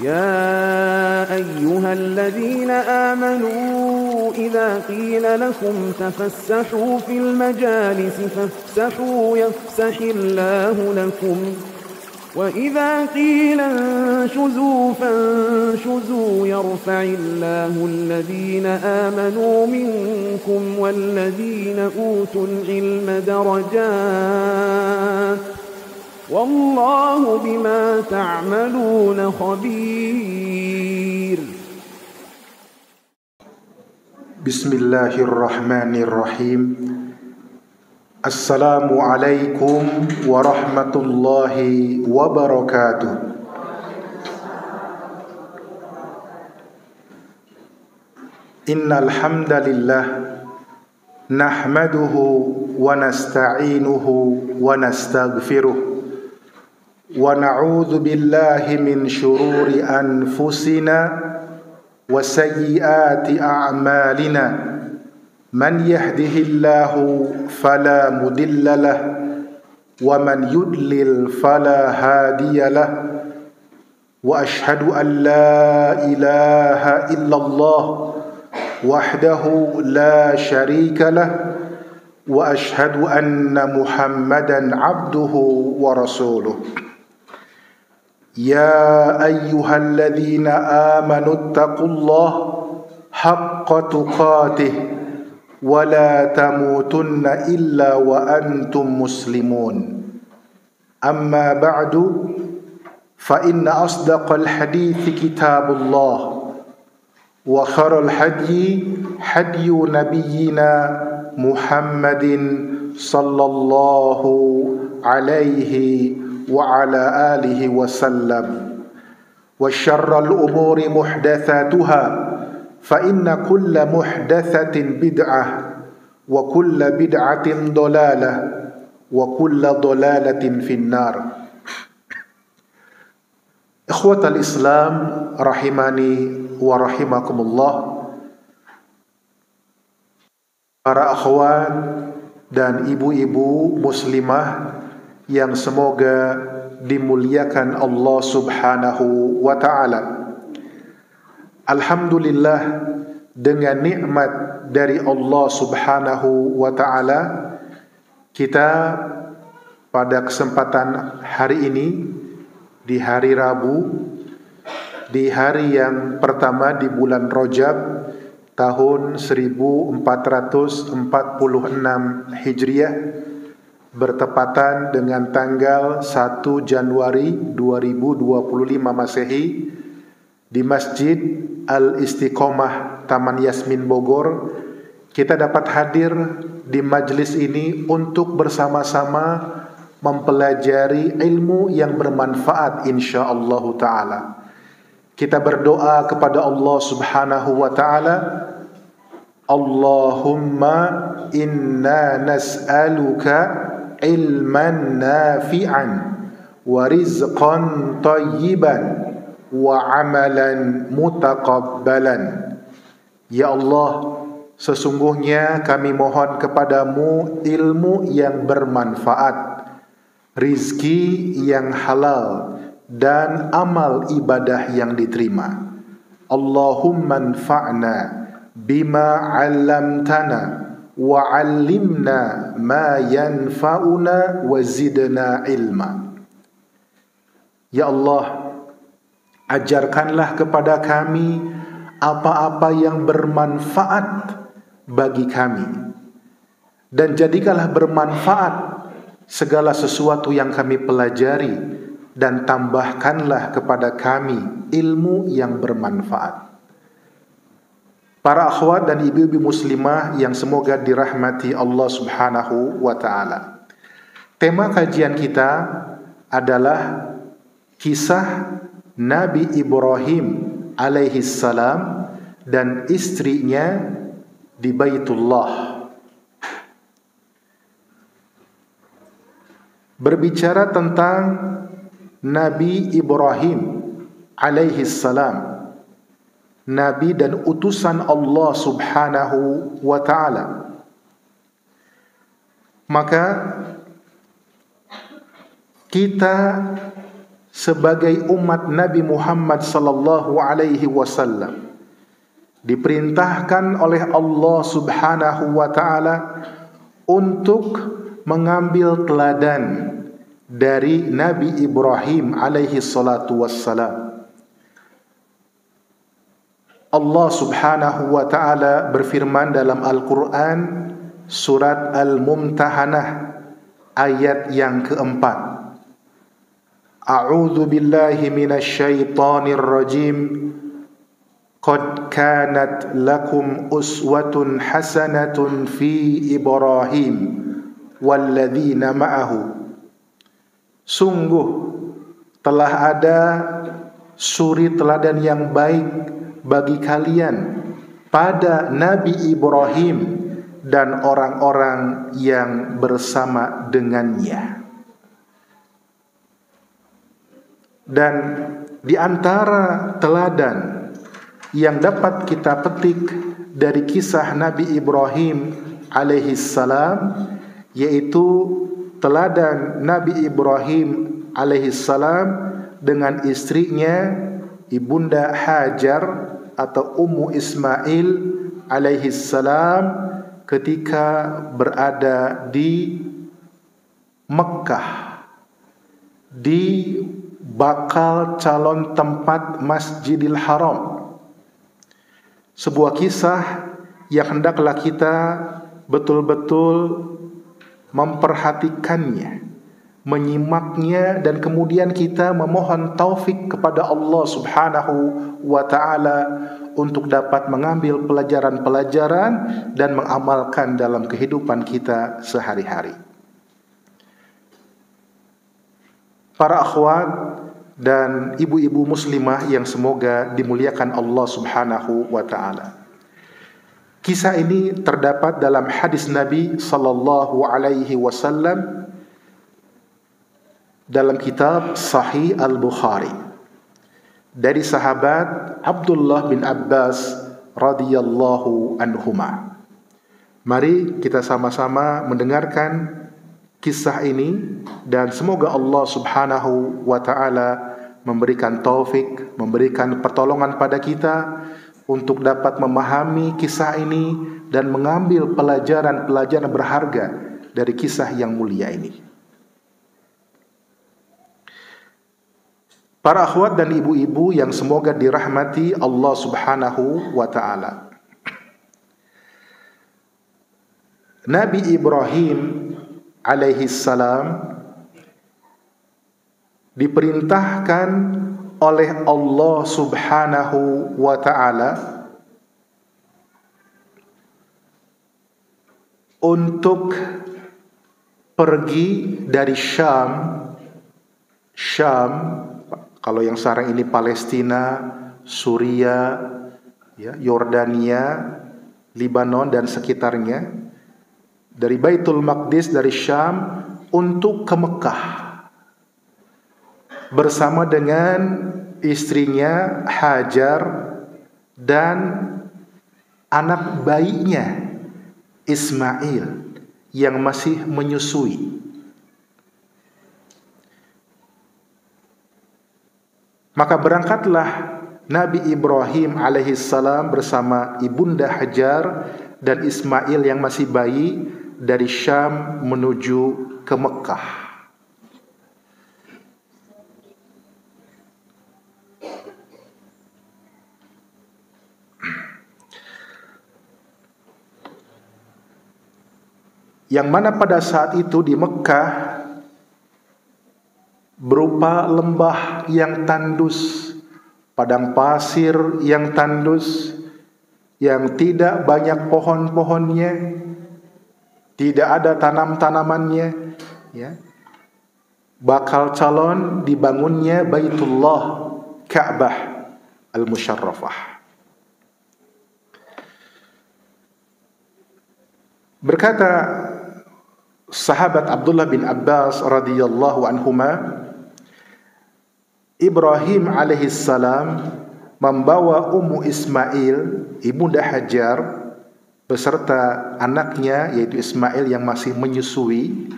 يا أيها الذين آمنوا إذا قيل لكم تفسحوا في المجالس فافسحوا يفسح الله لكم وإذا قيل انشزوا فانشزوا يرفع الله الذين آمنوا منكم والذين أوتوا العلم درجات والله بما تعملون خبير. بسم الله الرحمن الرحيم. السلام عليكم ورحمة الله وبركاته. إن الحمد لله نحمده ونستعينه ونستغفره ونعوذ بالله من شرور أنفسنا وسيئات أعمالنا من يهده الله فلا مضل له ومن يضلل فلا هادي له وأشهد أن لا إله إلا الله وحده لا شريك له وأشهد أن محمدا عبده ورسوله. يا أيها الذين آمنوا اتقوا الله حق تقاته ولا تموتن إلا وأنتم مسلمون. أما بعد فإن أصدق الحديث كتاب الله وخير الهدي هدي نبينا محمد صلى الله عليه وعلى آله وسلم وشر الأمور محدثاتها فإن كل محدثة بدعة وكل بدعة ضلالة وكل ضلالة في النار. إخوة الإسلام rahimani wa rahimakumullah. Para akhwat dan ibu-ibu muslimah yang semoga dimuliakan Allah Subhanahu wa ta'ala. Alhamdulillah, dengan nikmat dari Allah Subhanahu wa ta'ala, kita pada kesempatan hari ini, di hari Rabu, di hari yang pertama di bulan Rajab tahun 1446 Hijriah, bertepatan dengan tanggal 1 Januari 2025 Masehi, di Masjid Al-Istiqomah Taman Yasmin Bogor, kita dapat hadir di majlis ini untuk bersama-sama mempelajari ilmu yang bermanfaat insyaallah ta'ala. Kita berdoa kepada Allah Subhanahu wa ta'ala, Allahumma inna nas'aluka ilman nafi'an wa rizqan tayyiban wa amalan mutaqabbalan. Ya Allah, sesungguhnya kami mohon kepadamu ilmu yang bermanfaat, rizki yang halal, dan amal ibadah yang diterima. Allahumma anfa'na bima 'allamtana wa 'allimna ma yanfa'una wa zidna ilma. Ya Allah, ajarkanlah kepada kami apa-apa yang bermanfaat bagi kami, dan jadikanlah bermanfaat segala sesuatu yang kami pelajari, dan tambahkanlah kepada kami ilmu yang bermanfaat. Para akhwat dan ibu-ibu muslimah yang semoga dirahmati Allah Subhanahu wa ta'ala, tema kajian kita adalah kisah Nabi Ibrahim alaihi salam dan istrinya di Baitullah. Berbicara tentang Nabi Ibrahim alaihi salam, Nabi dan utusan Allah Subhanahu wa ta'ala, maka kita sebagai umat Nabi Muhammad sallallahu alaihi wasallam diperintahkan oleh Allah Subhanahu wa taala untuk mengambil teladan dari Nabi Ibrahim alaihi salatu wassalam. Allah Subhanahu wa taala berfirman dalam Al-Qur'an surat Al-Mumtahanah ayat yang keempat. A'udzu billahi minasy syaithanir rajim. Qad kanat lakum uswatun hasanatun fi Ibrahim walladzina ma'ahu. Sungguh telah ada suri teladan yang baik bagi kalian pada Nabi Ibrahim dan orang-orang yang bersama dengannya. Dan di antara teladan yang dapat kita petik dari kisah Nabi Ibrahim alaihi salam, yaitu teladan Nabi Ibrahim alaihi salam dengan istrinya Ibunda Hajar atau Ummu Ismail alaihi salam ketika berada di Mekkah, di bakal calon tempat Masjidil Haram. Sebuah kisah yang hendaklah kita betul-betul memperhatikannya, menyimaknya, dan kemudian kita memohon taufik kepada Allah Subhanahu wa ta'ala untuk dapat mengambil pelajaran-pelajaran dan mengamalkan dalam kehidupan kita sehari-hari. Para akhwat dan ibu-ibu muslimah yang semoga dimuliakan Allah Subhanahu wa ta'ala, kisah ini terdapat dalam hadis Nabi sallallahu alaihi wasallam dalam kitab Sahih Al-Bukhari dari sahabat Abdullah bin Abbas radhiyallahu anhuma. Mari kita sama-sama mendengarkan kisah ini dan semoga Allah Subhanahu wa ta'ala memberikan taufik, memberikan pertolongan pada kita untuk dapat memahami kisah ini dan mengambil pelajaran-pelajaran berharga dari kisah yang mulia ini. Para akhwat dan ibu-ibu yang semoga dirahmati Allah Subhanahu wa ta'ala, Nabi Ibrahim alaihi salam diperintahkan oleh Allah Subhanahu wa ta'ala untuk pergi dari Syam, kalau yang sekarang ini Palestina, Suria, ya, Yordania, Libanon dan sekitarnya, dari Baitul Maqdis, dari Syam untuk ke Mekah bersama dengan istrinya Hajar dan anak bayinya Ismail yang masih menyusui. Maka berangkatlah Nabi Ibrahim alaihissalam bersama Ibunda Hajar dan Ismail yang masih bayi dari Syam menuju ke Mekah. Yang mana pada saat itu di Mekah berupa lembah yang tandus, padang pasir yang tandus, yang tidak banyak pohon-pohonnya, tidak ada tanam-tanamannya, ya. Bakal calon dibangunnya Baitullah Ka'bah Al-Musyarrafah. Berkata sahabat Abdullah bin Abbas radhiyallahu anhuma, Ibrahim alaihissalam membawa Ummu Ismail, Ibunda Hajar, beserta anaknya yaitu Ismail yang masih menyusui,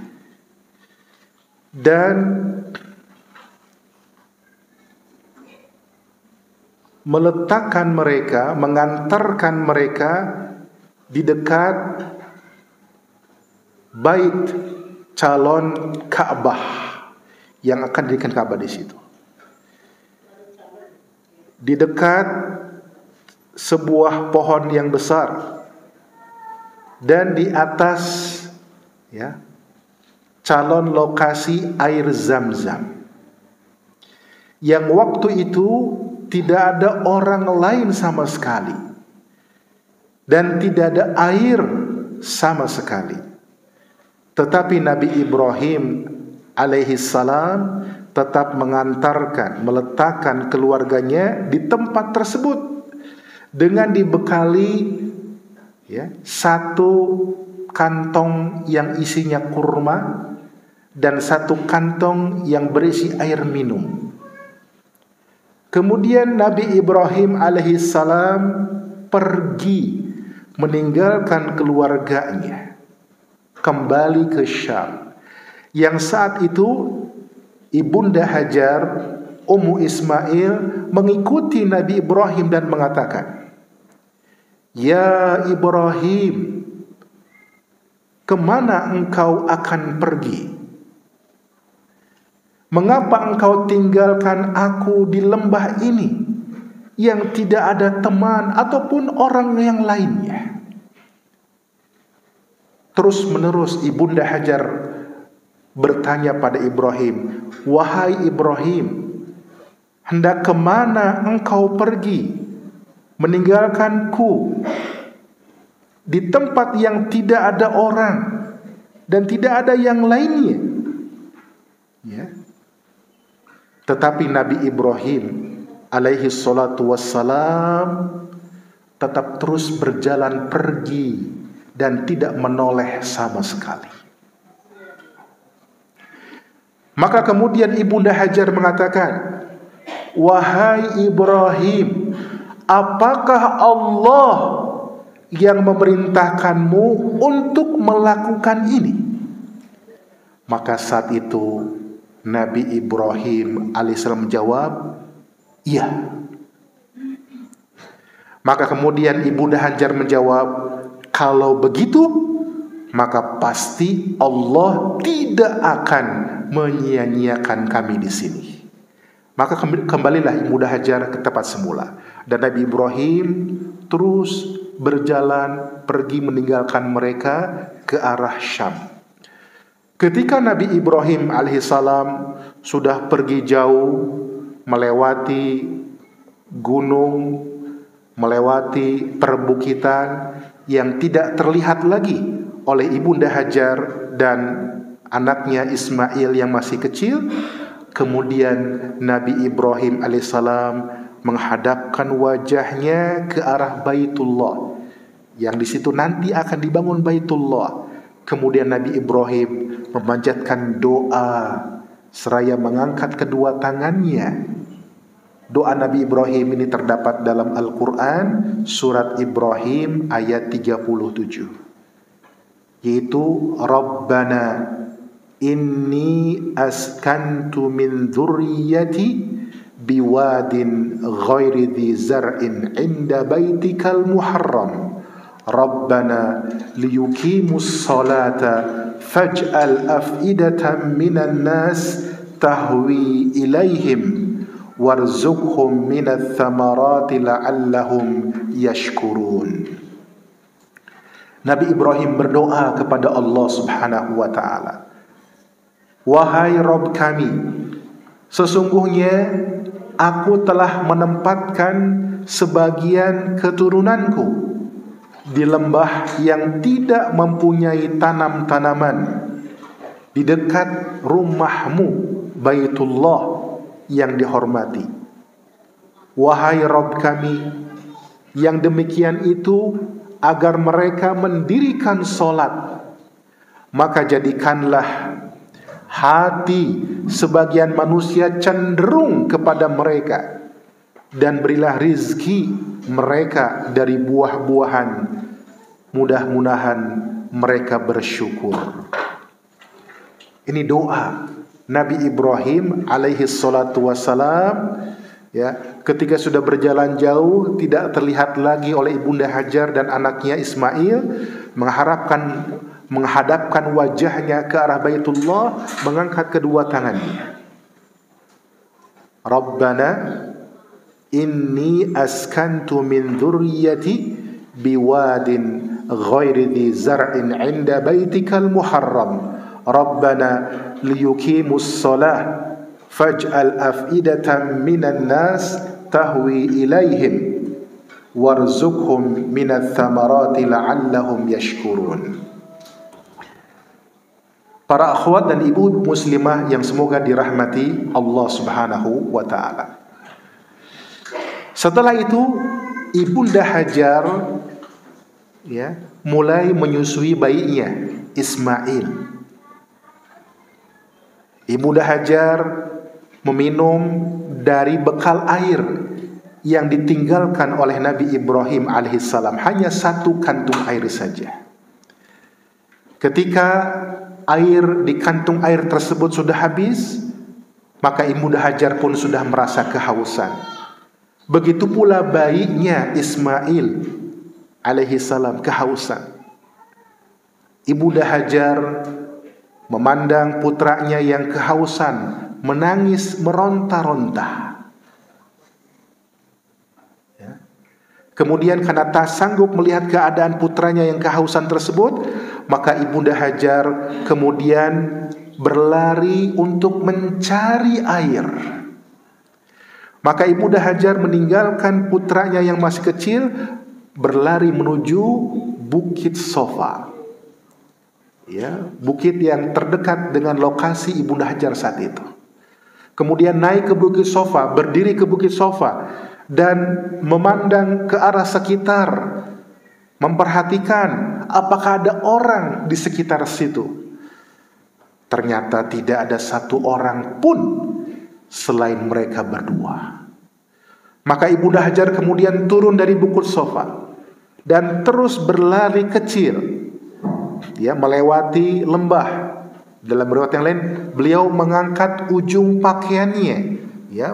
dan meletakkan mereka, mengantarkan mereka di dekat bait calon Ka'bah yang akan didirikan Ka'bah di situ. Di dekat sebuah pohon yang besar dan di atas calon lokasi air Zam-Zam yang waktu itu tidak ada orang lain sama sekali dan tidak ada air sama sekali. Tetapi Nabi Ibrahim alaihi salam tetap mengantarkan, meletakkan keluarganya di tempat tersebut dengan dibekali satu kantong yang isinya kurma dan satu kantong yang berisi air minum. Kemudian Nabi Ibrahim alaihissalam pergi meninggalkan keluarganya kembali ke Syam, yang saat itu Ibunda Hajar Ummu Ismail mengikuti Nabi Ibrahim dan mengatakan, "Ya Ibrahim, kemana engkau akan pergi? Mengapa engkau tinggalkan aku di lembah ini yang tidak ada teman ataupun orang yang lainnya?" Terus menerus Ibunda Hajar bertanya pada Ibrahim, "Wahai Ibrahim, hendak kemana engkau pergi meninggalkanku di tempat yang tidak ada orang dan tidak ada yang lainnya?" Tetapi Nabi Ibrahim alaihi salatu wassalam tetap terus berjalan pergi dan tidak menoleh sama sekali. Maka kemudian Ibunda Hajar mengatakan, "Wahai Ibrahim, apakah Allah yang memerintahkanmu untuk melakukan ini?" Maka saat itu Nabi Ibrahim alaihissalam menjawab, "Iya." Maka kemudian Ibunda Hajar menjawab, "Kalau begitu, maka pasti Allah tidak akan menyia-nyiakan kami di sini." Maka kembalilah Ibunda Hajar ke tempat semula, dan Nabi Ibrahim terus berjalan pergi meninggalkan mereka ke arah Syam. Ketika Nabi Ibrahim alaihissalam sudah pergi jauh, melewati gunung, melewati perbukitan yang tidak terlihat lagi oleh Ibunda Hajar dan anaknya Ismail yang masih kecil, kemudian Nabi Ibrahim alaihissalam menghadapkan wajahnya ke arah Baitullah, yang di situ nanti akan dibangun Baitullah. Kemudian Nabi Ibrahim memanjatkan doa seraya mengangkat kedua tangannya. Doa Nabi Ibrahim ini terdapat dalam Al-Quran surat Ibrahim ayat 37, yaitu Rabbana inni askantu min dzurriyyati biwadin ghairi dzi zar'in 'inda baitikal muharram Rabbana liyuqimus salata faj'al af'idatan minan nas tahwi ilaihim warzuqhum minats thamarati la'allahum yashkurun. Nabi Ibrahim berdoa kepada Allah Subhanahu wa taala, "Wahai Rabb kami, sesungguhnya aku telah menempatkan sebagian keturunanku di lembah yang tidak mempunyai tanam-tanaman di dekat rumahmu Baitullah yang dihormati. Wahai Rabb kami, yang demikian itu agar mereka mendirikan solat, maka jadikanlah hati sebagian manusia cenderung kepada mereka, dan berilah rizki mereka dari buah-buahan, mudah-mudahan mereka bersyukur." Ini doa Nabi Ibrahim alaihi salatu wassalam ketika sudah berjalan jauh, tidak terlihat lagi oleh Ibunda Hajar dan anaknya Ismail, menghadapkan wajahnya ke arah Baitullah, mengangkat kedua tangannya. Rabbana inni askantu min dzurriyyati biwadin ghairi dzi zar'in 'inda baitikal muharram. Rabbana liyuqimus shalah faj'al af'idatan minan nas tahwi ilaihim warzuqhum minats thamarati la'allahum yashkurun. Para akhwat dan ibu muslimah yang semoga dirahmati Allah Subhanahu wa taala. Setelah itu Ibunda Hajar mulai menyusui bayinya Ismail. Ibunda Hajar meminum dari bekal air yang ditinggalkan oleh Nabi Ibrahim alaihissalam, hanya 1 kantung air saja. Ketika air di kantung air tersebut sudah habis, maka Ibunda Hajar pun sudah merasa kehausan. Begitu pula bayinya Ismail alaihissalam kehausan. Ibunda Hajar memandang putranya yang kehausan, menangis meronta-ronta. Kemudian karena tak sanggup melihat keadaan putranya yang kehausan tersebut, maka Ibunda Hajar kemudian berlari untuk mencari air. Maka Ibunda Hajar meninggalkan putranya yang masih kecil, berlari menuju Bukit Sofa. Bukit yang terdekat dengan lokasi Ibunda Hajar saat itu. Kemudian naik ke Bukit Sofa, berdiri ke Bukit Sofa, dan memandang ke arah sekitar, memperhatikan apakah ada orang di sekitar situ. Ternyata tidak ada 1 orang pun selain mereka berdua. Maka Ibunda Hajar kemudian turun dari Bukit Sofa dan terus berlari kecil, melewati lembah. Dalam riwayat yang lain, beliau mengangkat ujung pakaiannya,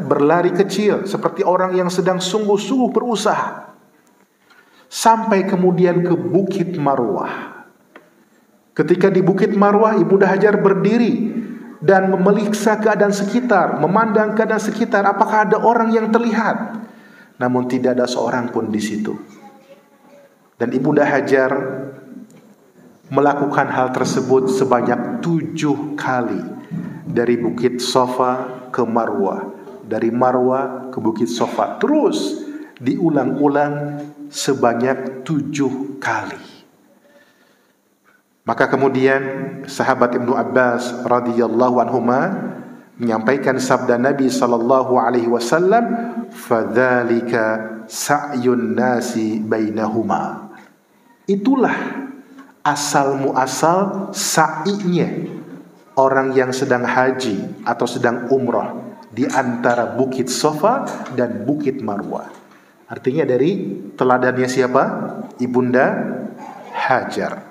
berlari kecil seperti orang yang sedang sungguh-sungguh berusaha, sampai kemudian ke Bukit Marwah. Ketika di Bukit Marwah, Ibunda Hajar berdiri dan memeriksa keadaan sekitar, memandang keadaan sekitar, apakah ada orang yang terlihat. Namun tidak ada seorang pun di situ. Dan Ibunda Hajar melakukan hal tersebut sebanyak 7 kali, dari Bukit Sofa ke Marwah, dari Marwah ke Bukit Sofa, terus diulang-ulang sebanyak 7 kali. Maka kemudian sahabat Ibnu Abbas radhiyallahu anhuma menyampaikan sabda Nabi sallallahu alaihi wasallam, "Fadzalika sa'yun nasi bainahuma." Itulah asal muasal sa'inya orang yang sedang haji atau sedang umrah di antara Bukit Sofa dan Bukit Marwah. Artinya dari teladannya siapa? Ibunda Hajar.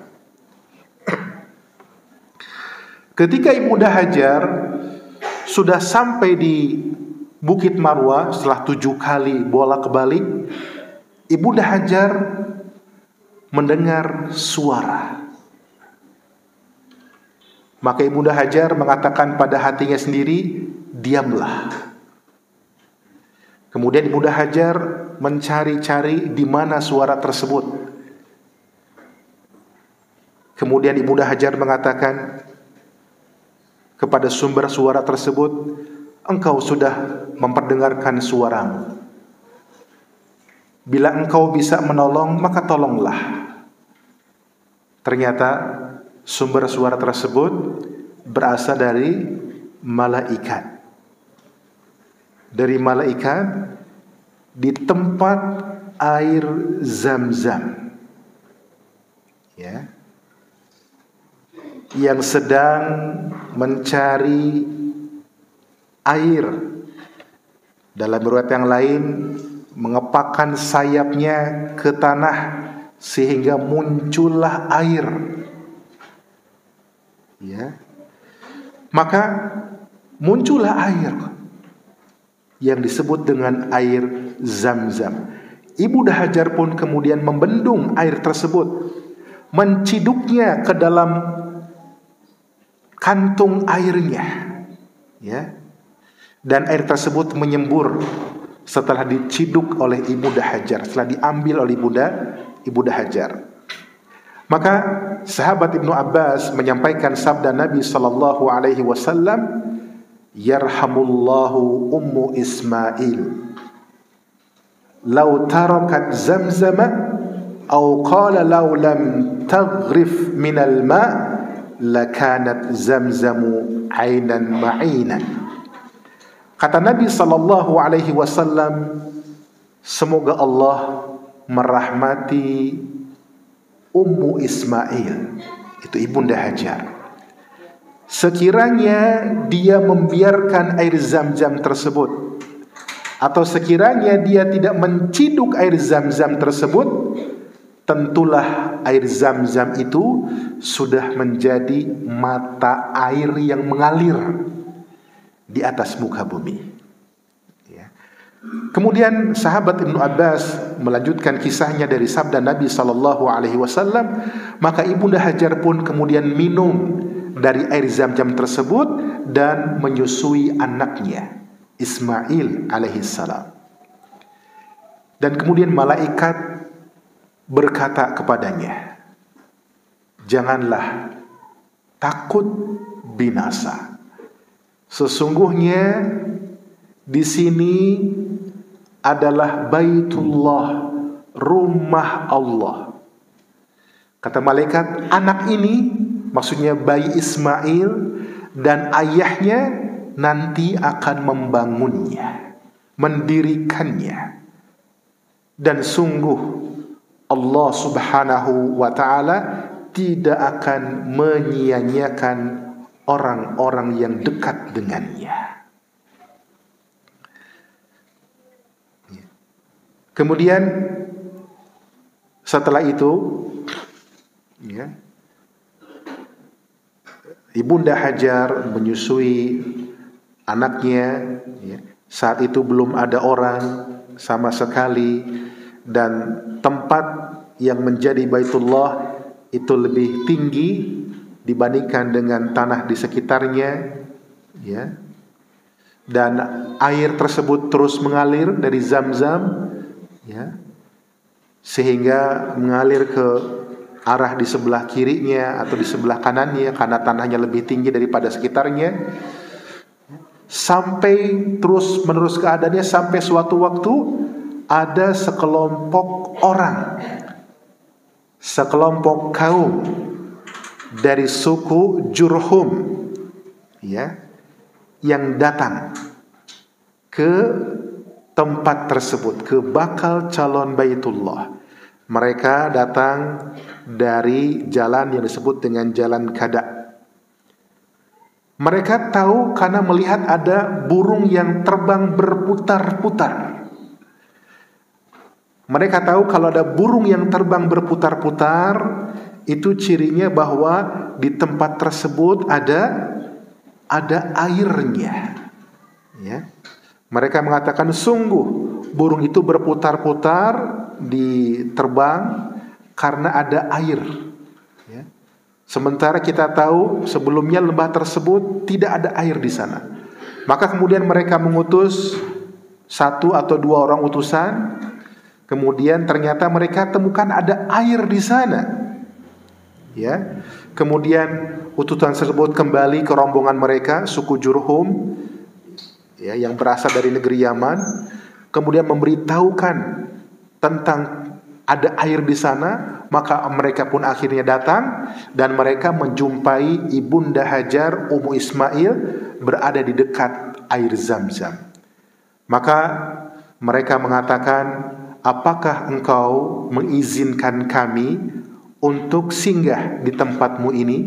Ketika Ibunda Hajar sudah sampai di Bukit Marwah setelah 7 kali bolak-balik, Ibunda Hajar mendengar suara. Maka Ibunda Hajar mengatakan pada hatinya sendiri, diamlah. Kemudian Ibunda Hajar mencari-cari di mana suara tersebut. Kemudian Ibunda Hajar mengatakan kepada sumber suara tersebut, engkau sudah memperdengarkan suaramu. Bila engkau bisa menolong, maka tolonglah. Ternyata sumber suara tersebut berasal dari malaikat. Dari malaikat di tempat air Zam-Zam, yang sedang mencari air. Dalam riwayat yang lain, mengepakkan sayapnya ke tanah sehingga muncullah air. Maka muncullah air. yang disebut dengan air Zam-Zam. Ibunda Hajar pun kemudian membendung air tersebut, menciduknya ke dalam kantung airnya, ya. Dan air tersebut menyembur setelah diciduk oleh Ibunda Hajar, setelah diambil oleh Ibunda Hajar. Maka sahabat Ibnu Abbas menyampaikan sabda Nabi sallallahu alaihi wasallam, "Yarhamullahu ummu Ismail. Lau tarakat Zamzama atau qala lau lam taghrif minal ma' lakanat Zamzamu 'ainan ma'inan." Kata Nabi sallallahu alaihi wasallam, semoga Allah merahmati Ummu Ismail, itu Ibunda Hajar. Sekiranya dia membiarkan air Zam-Zam tersebut, atau sekiranya dia tidak menciduk air Zam-Zam tersebut, tentulah air Zam-Zam itu sudah menjadi mata air yang mengalir di atas muka bumi. Ya. Kemudian sahabat Ibnu Abbas melanjutkan kisahnya dari sabda Nabi sallallahu alaihi wasallam, maka Ibunda Hajar pun kemudian minum dari air Zam-Zam tersebut dan menyusui anaknya Ismail alaihissalam. Dan kemudian malaikat berkata kepadanya, janganlah takut binasa. Sesungguhnya di sini adalah Baitullah, rumah Allah. Kata malaikat, anak ini, maksudnya bayi Ismail dan ayahnya, nanti akan membangunnya, mendirikannya. Dan sungguh Allah subhanahu wa ta'ala tidak akan menyia-nyiakan orang-orang yang dekat dengannya. Kemudian setelah itu, ya, Ibunda Hajar menyusui anaknya, ya. Saat itu belum ada orang sama sekali, dan tempat yang menjadi Baitullah itu lebih tinggi dibandingkan dengan tanah di sekitarnya, ya. Dan air tersebut terus mengalir dari Zam-Zam, ya, sehingga mengalir ke arah di sebelah kirinya atau di sebelah kanannya karena tanahnya lebih tinggi daripada sekitarnya. Sampai terus menerus keadaannya sampai suatu waktu ada sekelompok orang, sekelompok kaum dari suku Jurhum, ya, yang datang ke tempat tersebut, ke bakal calon Baitullah. Mereka datang dari jalan yang disebut dengan Jalan Kada. Mereka tahu karena melihat ada burung yang terbang berputar-putar. Mereka tahu kalau ada burung yang terbang berputar-putar, itu cirinya bahwa di tempat tersebut ada airnya, ya. Mereka mengatakan sungguh burung itu berputar-putar di terbang karena ada air, ya. Sementara kita tahu sebelumnya lembah tersebut tidak ada air di sana. Maka kemudian mereka mengutus satu atau dua orang utusan. Kemudian ternyata mereka temukan ada air di sana, ya. Kemudian utusan tersebut kembali ke rombongan mereka, suku Jurhum, ya, yang berasal dari negeri Yaman. Kemudian memberitahukan tentang ada air di sana. Maka mereka pun akhirnya datang dan mereka menjumpai Ibunda Hajar Ummu Ismail berada di dekat air Zam-Zam. Maka mereka mengatakan, apakah engkau mengizinkan kami untuk singgah di tempatmu ini?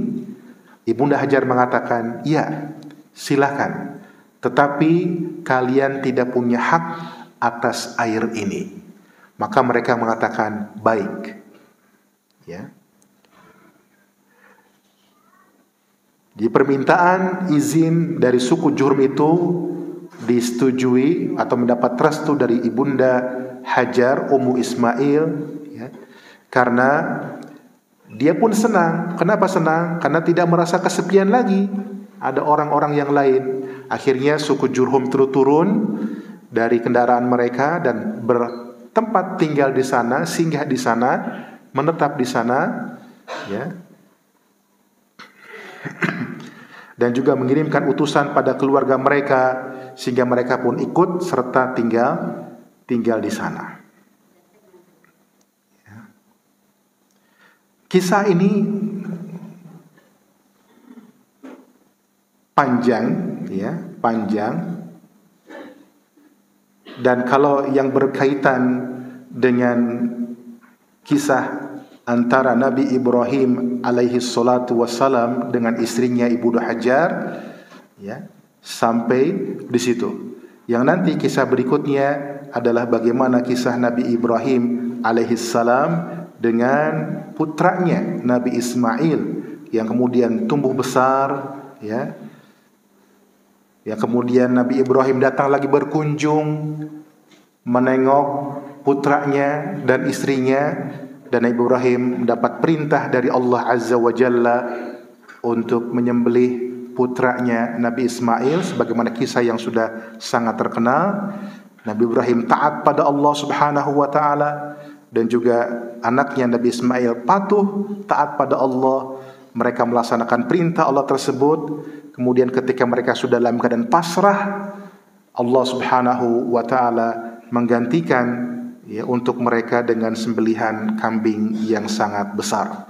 Ibunda Hajar mengatakan, ya, silakan. Tetapi kalian tidak punya hak atas air ini. Maka mereka mengatakan, baik. Ya. Di permintaan izin dari suku Jurhum itu, disetujui atau mendapat restu dari ibunda Hajar, Ummu Ismail, ya, karena dia pun senang. Kenapa senang? Karena tidak merasa kesepian lagi. Ada orang-orang yang lain. Akhirnya suku Jurhum turun dari kendaraan mereka dan bertempat tinggal di sana, singgah di sana, menetap di sana, ya. Dan juga mengirimkan utusan pada keluarga mereka sehingga mereka pun ikut serta tinggal di sana. Kisah ini panjang, ya, panjang. Dan kalau yang berkaitan dengan kisah antara Nabi Ibrahim alaihi salatu wassalam dengan istrinya Ibunda Hajar, ya, sampai di situ. Yang nanti kisah berikutnya adalah bagaimana kisah Nabi Ibrahim alaihi salam dengan putranya Nabi Ismail yang kemudian tumbuh besar, ya. Ya, kemudian Nabi Ibrahim datang lagi berkunjung menengok putranya dan istrinya, dan Nabi Ibrahim mendapat perintah dari Allah Azza wa Jalla untuk menyembelih putranya Nabi Ismail, sebagaimana kisah yang sudah sangat terkenal. Nabi Ibrahim taat pada Allah Subhanahu wa taala, dan juga anaknya Nabi Ismail patuh taat pada Allah. Mereka melaksanakan perintah Allah tersebut. Kemudian ketika mereka sudah dalam keadaan pasrah, Allah Subhanahu wa taala menggantikan, ya, untuk mereka dengan sembelihan kambing yang sangat besar.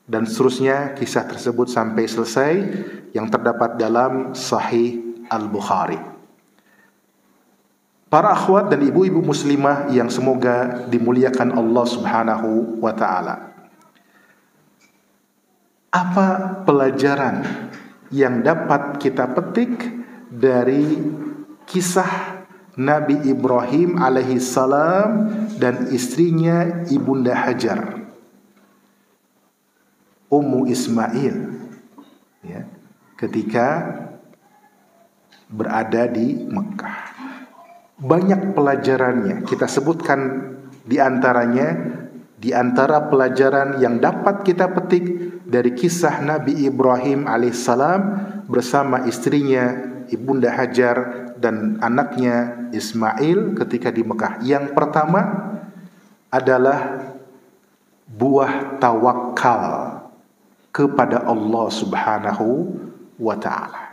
Dan seterusnya kisah tersebut sampai selesai, yang terdapat dalam Sahih Al-Bukhari. Para akhwat dan ibu-ibu muslimah yang semoga dimuliakan Allah Subhanahu wa taala. Apa pelajaran yang dapat kita petik dari kisah Nabi Ibrahim alaihi salam dan istrinya Ibunda Hajar, Ummu Ismail, ya, ketika berada di Mekah? Banyak pelajarannya. Kita sebutkan di antara pelajaran yang dapat kita petik dari kisah Nabi Ibrahim alaihissalam bersama istrinya Ibunda Hajar dan anaknya Ismail ketika di Mekah. Yang pertama adalah buah tawakal kepada Allah Subhanahu wa taala.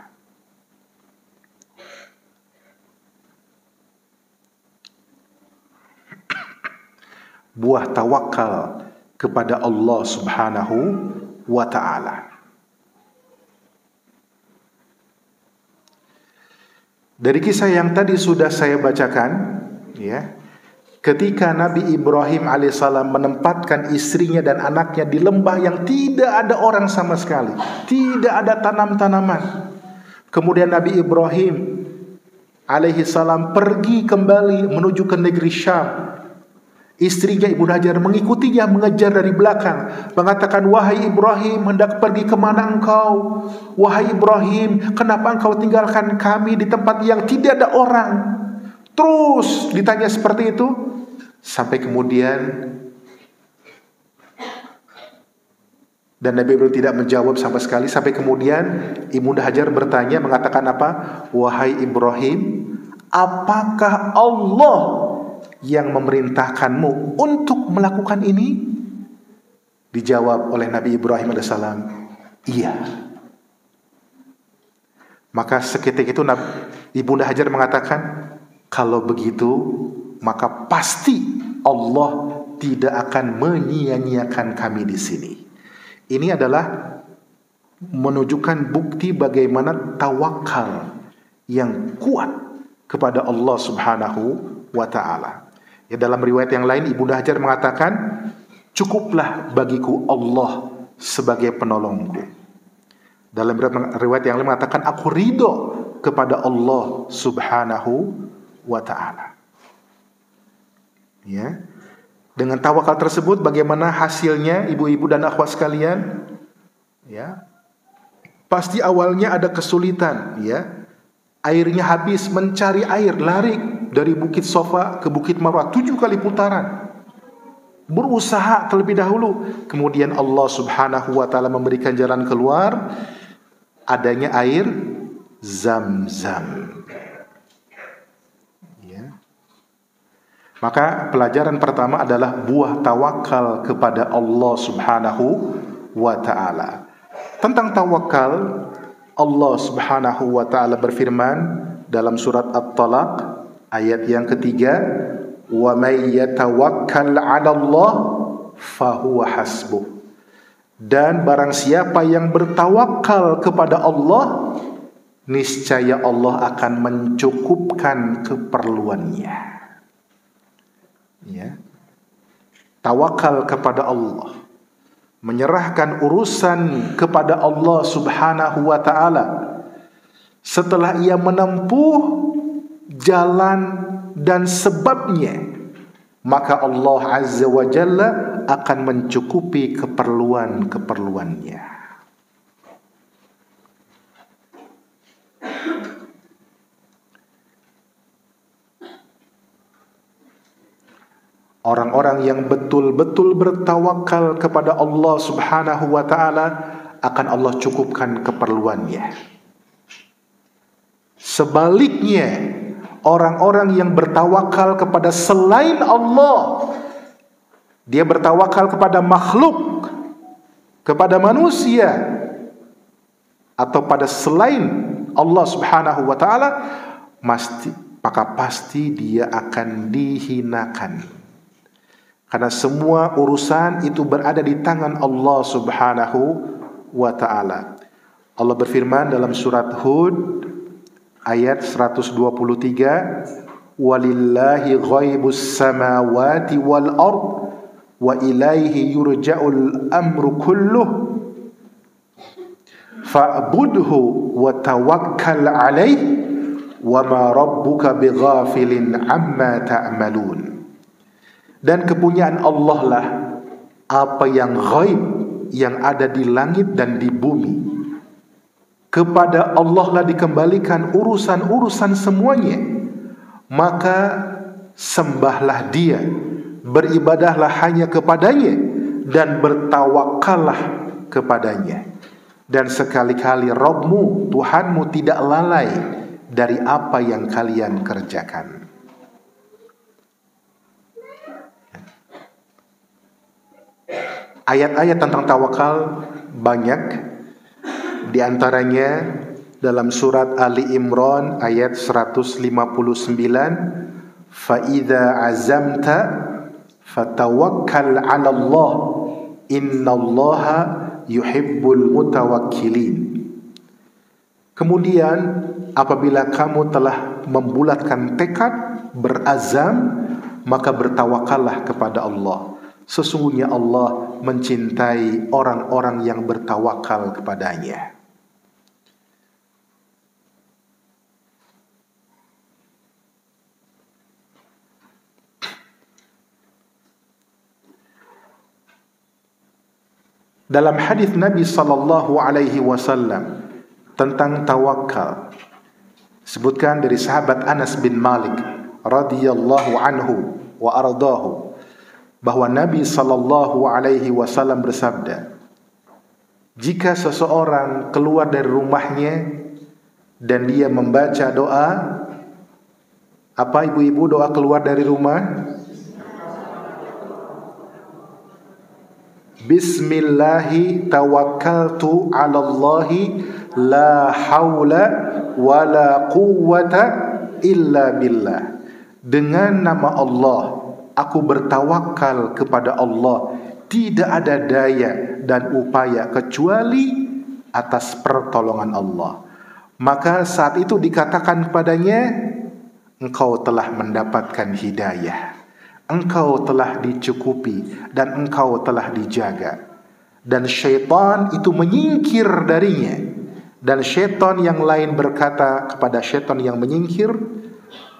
Buah tawakal kepada Allah Subhanahu wa ta'ala. Dari kisah yang tadi sudah saya bacakan, ya, ketika Nabi Ibrahim alaihissalam menempatkan istrinya dan anaknya di lembah yang tidak ada orang sama sekali, tidak ada tanam-tanaman. Kemudian Nabi Ibrahim alaihissalam pergi kembali menuju ke negeri Syam. Istrinya Ibunda Hajar mengikutinya, mengejar dari belakang, mengatakan, "Wahai Ibrahim, hendak pergi kemana engkau? Wahai Ibrahim, kenapa engkau tinggalkan kami di tempat yang tidak ada orang?" Terus ditanya seperti itu, sampai kemudian, dan Nabi Ibrahim tidak menjawab sama sekali. Sampai kemudian Ibunda Hajar bertanya, mengatakan apa? "Wahai Ibrahim, apakah Allah yang memerintahkanmu untuk melakukan ini?" Dijawab oleh Nabi Ibrahim alaihissalam, "Iya." Maka seketika itu Ibunda Hajar mengatakan, "Kalau begitu, maka pasti Allah tidak akan menyia-nyiakan kami di sini." Ini adalah menunjukkan bukti bagaimana tawakal yang kuat kepada Allah Subhanahu wa ta'ala. Ya, dalam riwayat yang lain Ibunda Hajar mengatakan, "Cukuplah bagiku Allah sebagai penolongku." Dalam riwayat yang lain mengatakan, "Aku ridho kepada Allah Subhanahu wa ta'ala." Ya. Dengan tawakal tersebut bagaimana hasilnya, ibu-ibu dan akhwat sekalian? Ya. Pasti awalnya ada kesulitan, ya. Airnya habis, mencari air, lari dari Bukit Safa ke Bukit Marwah 7 kali putaran. Berusaha terlebih dahulu. Kemudian Allah Subhanahu wa ta'ala memberikan jalan keluar, adanya air Zam-Zam. Ya. Maka pelajaran pertama adalah buah tawakal kepada Allah Subhanahu wa ta'ala. Tentang tawakal, Allah Subhanahu wa ta'ala berfirman dalam surat At-Talaq ayat yang ketiga, "Wa may yatawakkal 'ala Allah fahuwa hasbuh." Dan barang siapa yang bertawakal kepada Allah, niscaya Allah akan mencukupkan keperluannya. Ya. Tawakal kepada Allah, menyerahkan urusan kepada Allah Subhanahu wa ta'ala. Setelah ia menempuh jalan dan sebabnya, maka Allah Azza wa Jalla akan mencukupi keperluan-keperluannya. Orang-orang yang betul-betul bertawakal kepada Allah Subhanahu wa ta'ala akan Allah cukupkan keperluannya. Sebaliknya, orang-orang yang bertawakal kepada selain Allah, dia bertawakal kepada makhluk, kepada manusia, atau pada selain Allah Subhanahu wa ta'ala, maka pasti dia akan dihinakan. Karena semua urusan itu berada di tangan Allah Subhanahu wa ta'ala. Allah berfirman dalam surat Hud ayat 123, "Walillahi ghaibus samawati wal ard wa ilaihi yurja'ul amru kulluh fa'budhu wa tawakkal 'alaihi wa ma rabbuka bighafilin 'amma ta'malun." Dan kepunyaan Allah lah apa yang ghaib, yang ada di langit dan di bumi. Kepada Allah lah dikembalikan urusan-urusan semuanya. Maka sembahlah Dia, beribadahlah hanya kepadanya, dan bertawakallah kepadanya. Dan sekali-kali Rabbmu, Tuhanmu tidak lalai dari apa yang kalian kerjakan. Ayat-ayat tentang tawakal banyak. Di antaranya dalam surat Ali Imran ayat 159, "Fa-idza azamta fatawakkal 'ala Allah, innallaha yuhibbul mutawakkilin." Kemudian apabila kamu telah membulatkan tekad, berazam, maka bertawakallah kepada Allah. Sesungguhnya Allah mencintai orang-orang yang bertawakal kepadanya. Dalam hadis Nabi sallallahu alaihi wasallam tentang tawakal, sebutkan dari sahabat Anas bin Malik radhiyallahu anhu wa ardahu, bahwa Nabi sallallahu alaihi wasallam bersabda, jika seseorang keluar dari rumahnya dan dia membaca doa, apa ibu-ibu doa keluar dari rumah? Bismillahi tawakkaltu 'ala Allahi la haula wala quwwata illa billah. Dengan nama Allah aku bertawakal kepada Allah, tidak ada daya dan upaya kecuali atas pertolongan Allah. Maka saat itu dikatakan kepadanya, engkau telah mendapatkan hidayah, engkau telah dicukupi, dan engkau telah dijaga. Dan syaitan itu menyingkir darinya. Dan syaitan yang lain berkata kepada syaitan yang menyingkir,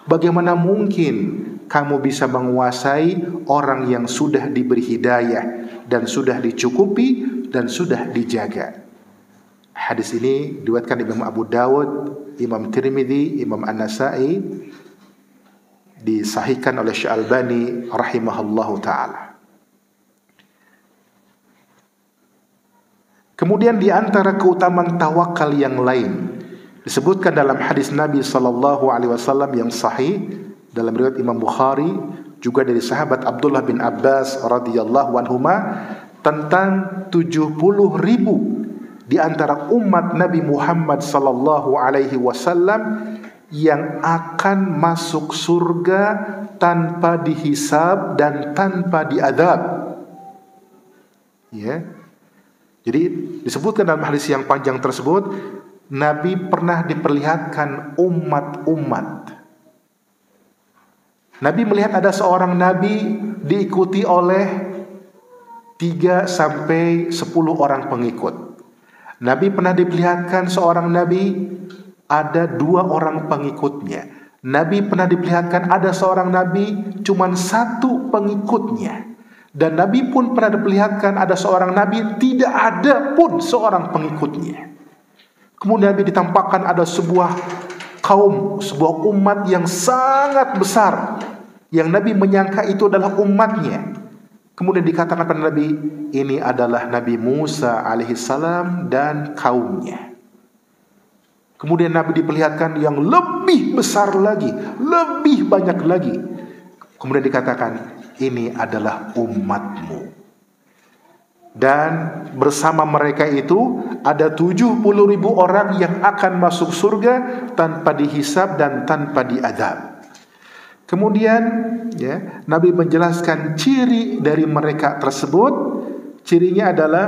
bagaimana mungkin kamu bisa menguasai orang yang sudah diberi hidayah dan sudah dicukupi dan sudah dijaga? Hadis ini diriwayatkan Imam Abu Dawud, Imam Tirmidzi, Imam An-Nasa'i, disahihkan oleh Syekh Albani rahimahullahu taala. Kemudian di antara keutamaan tawakal yang lain disebutkan dalam hadis Nabi sallallahu alaihi wasallam yang sahih dalam riwayat Imam Bukhari juga dari sahabat Abdullah bin Abbas radhiyallahu anhuma tentang 70.000 di antara umat Nabi Muhammad sallallahu alaihi wasallam yang akan masuk surga tanpa dihisab dan tanpa diadab. Ya. Jadi disebutkan dalam hadis yang panjang tersebut, Nabi pernah diperlihatkan umat-umat. Nabi melihat ada seorang nabi diikuti oleh 3 sampai 10 orang pengikut. Nabi pernah diperlihatkan seorang nabi ada 2 orang pengikutnya. Nabi pernah diperlihatkan ada seorang nabi cuma 1 pengikutnya. Dan Nabi pun pernah diperlihatkan ada seorang nabi tidak ada pun seorang pengikutnya. Kemudian Nabi ditampakkan ada sebuah kaum, sebuah umat yang sangat besar, yang Nabi menyangka itu adalah umatnya. Kemudian dikatakan pada Nabi, ini adalah Nabi Musa alaihissalam dan kaumnya. Kemudian Nabi diperlihatkan yang lebih besar lagi, lebih banyak lagi. Kemudian dikatakan, ini adalah umatmu. Dan bersama mereka itu ada 70.000 orang yang akan masuk surga tanpa dihisab dan tanpa diadab. Kemudian ya, Nabi menjelaskan ciri dari mereka tersebut. Cirinya adalah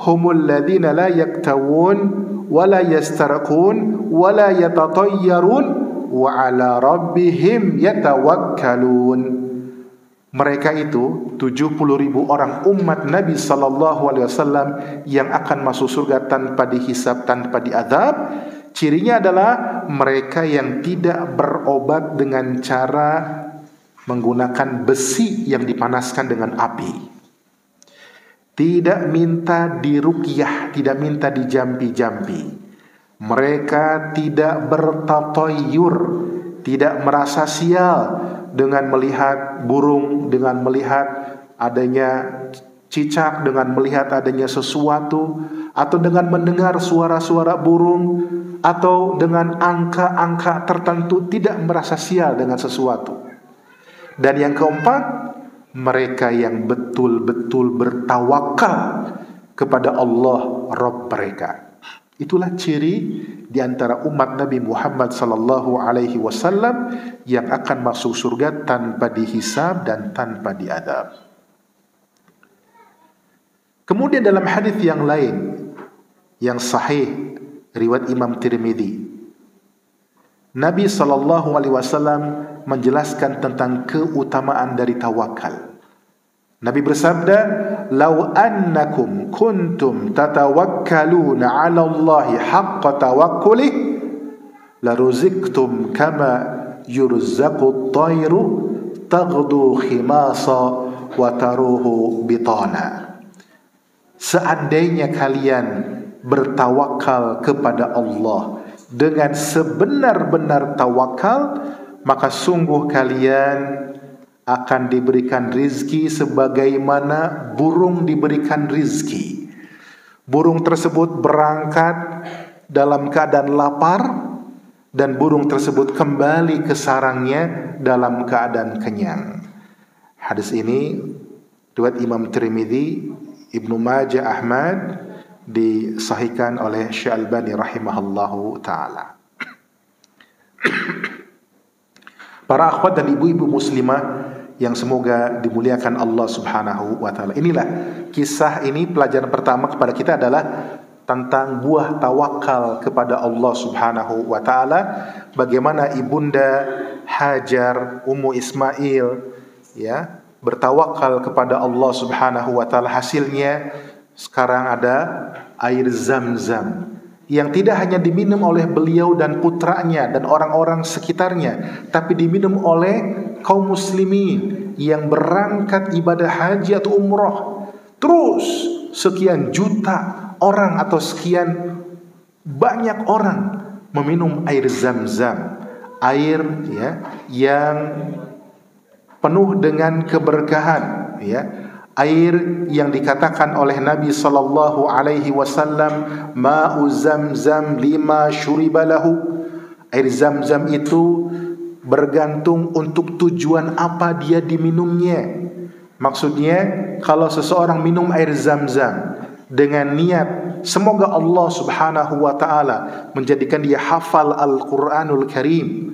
humul ladzina la yaktawun wa la yastarqun wa la yatatayyarun wa ala rabbihim yatawakkalun. Mereka itu 70.000 orang umat Nabi sallallahu alaihi wasallam yang akan masuk surga tanpa dihisab, tanpa diadab. Cirinya adalah mereka yang tidak berobat dengan cara menggunakan besi yang dipanaskan dengan api. Tidak minta diruqyah, tidak minta dijampi-jampi. Mereka tidak bertatoyur, tidak merasa sial dengan melihat burung, dengan melihat adanya cicak, dengan melihat adanya sesuatu, atau dengan mendengar suara-suara burung, atau dengan angka-angka tertentu, tidak merasa sial dengan sesuatu. Dan yang keempat, mereka yang betul-betul bertawakal kepada Allah Rabb mereka. Itulah ciri di antara umat Nabi Muhammad sallallahu alaihi wasallam yang akan masuk surga tanpa dihisab dan tanpa diadab. Kemudian dalam hadis yang lain yang sahih riwayat Imam Tirmidzi, Nabi sallallahu alaihi wasallam menjelaskan tentang keutamaan dari tawakal. Nabi bersabda, "Lau annakum kuntum tatawakkaluna 'ala Allahi haqqa tawakkuli la ruziktum kama yurzaqu at-tayru taghdu khimasa wa taruhu bitana." Seandainya kalian bertawakal kepada Allah dengan sebenar-benar tawakal, maka sungguh kalian akan diberikan rizki sebagaimana burung diberikan rizki. Burung tersebut berangkat dalam keadaan lapar dan burung tersebut kembali ke sarangnya dalam keadaan kenyang. Hadis ini riwayat Imam Tirmidzi, Ibnu Majah, Ahmad, disahihkan oleh Syekh Albani rahimahullahu taala. Para akhwat dan ibu-ibu muslimah yang semoga dimuliakan Allah Subhanahu wa taala. Inilah kisah ini, pelajaran pertama kepada kita adalah tentang buah tawakal kepada Allah Subhanahu wa taala. Bagaimana ibunda Hajar, Ummu Ismail ya, bertawakal kepada Allah Subhanahu wa taala. Hasilnya sekarang ada air Zam-Zam yang tidak hanya diminum oleh beliau dan putranya dan orang-orang sekitarnya, tapi diminum oleh kaum muslimin yang berangkat ibadah haji atau umrah. Terus sekian juta orang atau sekian banyak orang meminum air Zam-Zam, air yang penuh dengan keberkahan, air yang dikatakan oleh Nabi sallallahu alaihi wasallam, ma'u Zamzam lima syuriba lahu. Air Zam-Zam itu bergantung untuk tujuan apa dia diminumnya. Maksudnya, kalau seseorang minum air Zam-Zam dengan niat semoga Allah Subhanahu wa taala menjadikan dia hafal Al-Qur'anul Karim,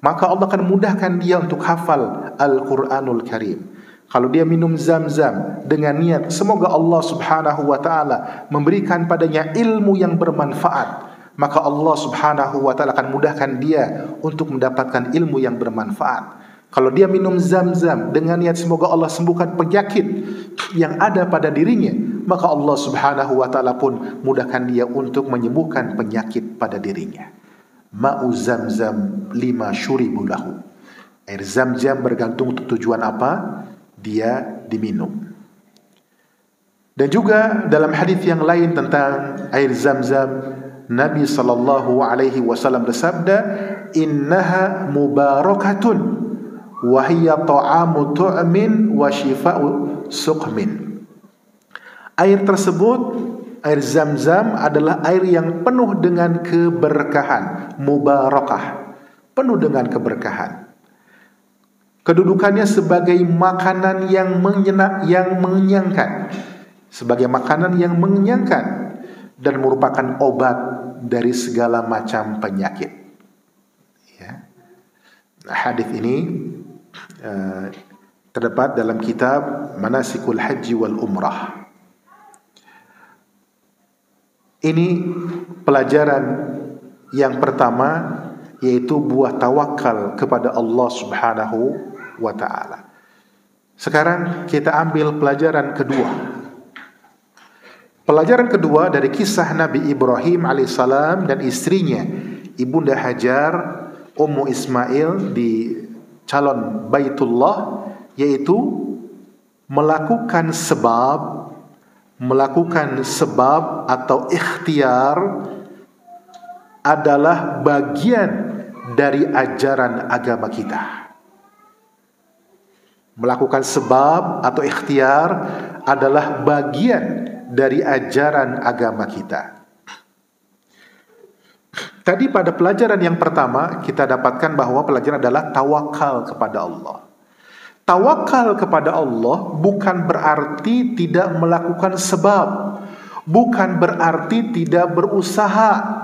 maka Allah akan mudahkan dia untuk hafal Al-Qur'anul Karim. Kalau dia minum Zam-Zam dengan niat semoga Allah Subhanahu wa taala memberikan padanya ilmu yang bermanfaat, maka Allah Subhanahu wa taala akan mudahkan dia untuk mendapatkan ilmu yang bermanfaat. Kalau dia minum Zam-Zam dengan niat semoga Allah sembuhkan penyakit yang ada pada dirinya, maka Allah Subhanahu wa taala pun mudahkan dia untuk menyembuhkan penyakit pada dirinya. Ma'u Zamzam lima syuribu lahu. Air Zam-Zam bergantung untuk tujuan apa dia diminum. Dan juga dalam hadis yang lain tentang air Zam-Zam, Nabi sallallahu alaihi wasallam bersabda, "Innaha mubarakatun wa hiya ta'amu tu'min wa shifa'u suqmin." Air tersebut, air Zam-Zam adalah air yang penuh dengan keberkahan, mubarakah, penuh dengan keberkahan. Kedudukannya sebagai makanan yang mengenyangkan, sebagai makanan yang mengenyangkan dan merupakan obat dari segala macam penyakit. Hadis ini terdapat dalam kitab Manasikul Haji wal Umrah. Ini pelajaran yang pertama, yaitu buah tawakal kepada Allah Subhanahu wa ta'ala. Sekarang kita ambil pelajaran kedua. Pelajaran kedua dari kisah Nabi Ibrahim alaihissalam dan istrinya Ibunda Hajar, Ummu Ismail di calon Baitullah, yaitu melakukan sebab atau ikhtiar adalah bagian dari ajaran agama kita. Melakukan sebab atau ikhtiar adalah bagian dari ajaran agama kita. Tadi pada pelajaran yang pertama kita dapatkan bahwa pelajaran adalah tawakal kepada Allah. Tawakal kepada Allah bukan berarti tidak melakukan sebab, bukan berarti tidak berusaha,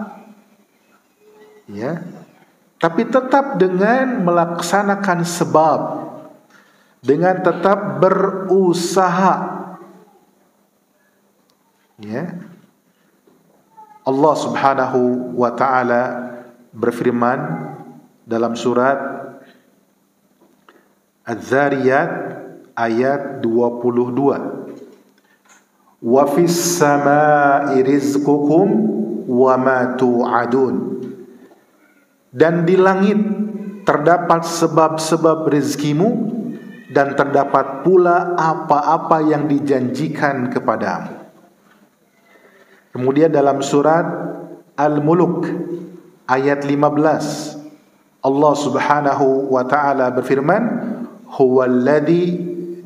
tapi tetap dengan melaksanakan sebab, dengan tetap berusaha. Allah Subhanahu wa ta'ala berfirman dalam surat Az-Zariyat ayat 22. Wa fis samaa'i rizqukum wa ma tu'adun. Dan di langit terdapat sebab-sebab rezekimu, dan terdapat pula apa-apa yang dijanjikan kepadamu. Kemudian dalam surat Al-Mulk ayat 15, Allah Subhanahu wa ta'ala berfirman, huwallazi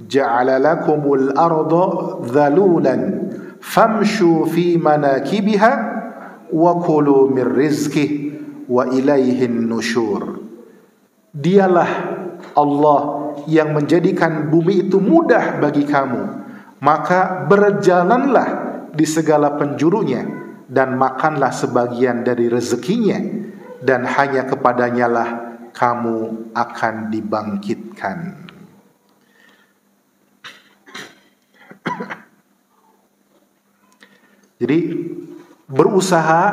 ja'ala lakumul arda dhalulan famshu fi manakibiha wa kulu min rizqihi wa ilaihin nusyur. Dialah Allah yang menjadikan bumi itu mudah bagi kamu, maka berjalanlah di segala penjurunya dan makanlah sebagian dari rezekinya, dan hanya kepadanya lah kamu akan dibangkitkan. Jadi berusaha,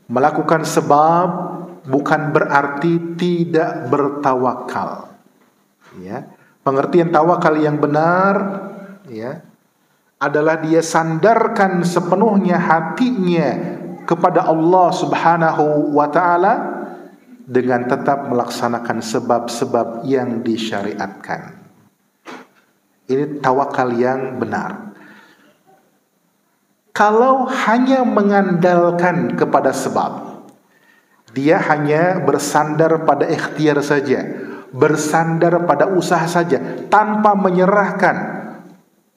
melakukan sebab bukan berarti tidak bertawakal. Pengertian tawakal yang benar adalah dia sandarkan sepenuhnya hatinya kepada Allah Subhanahu wa ta'ala dengan tetap melaksanakan sebab-sebab yang disyariatkan. Ini tawakal yang benar. Kalau hanya mengandalkan kepada sebab, dia hanya bersandar pada ikhtiar saja, bersandar pada usaha saja, tanpa menyerahkan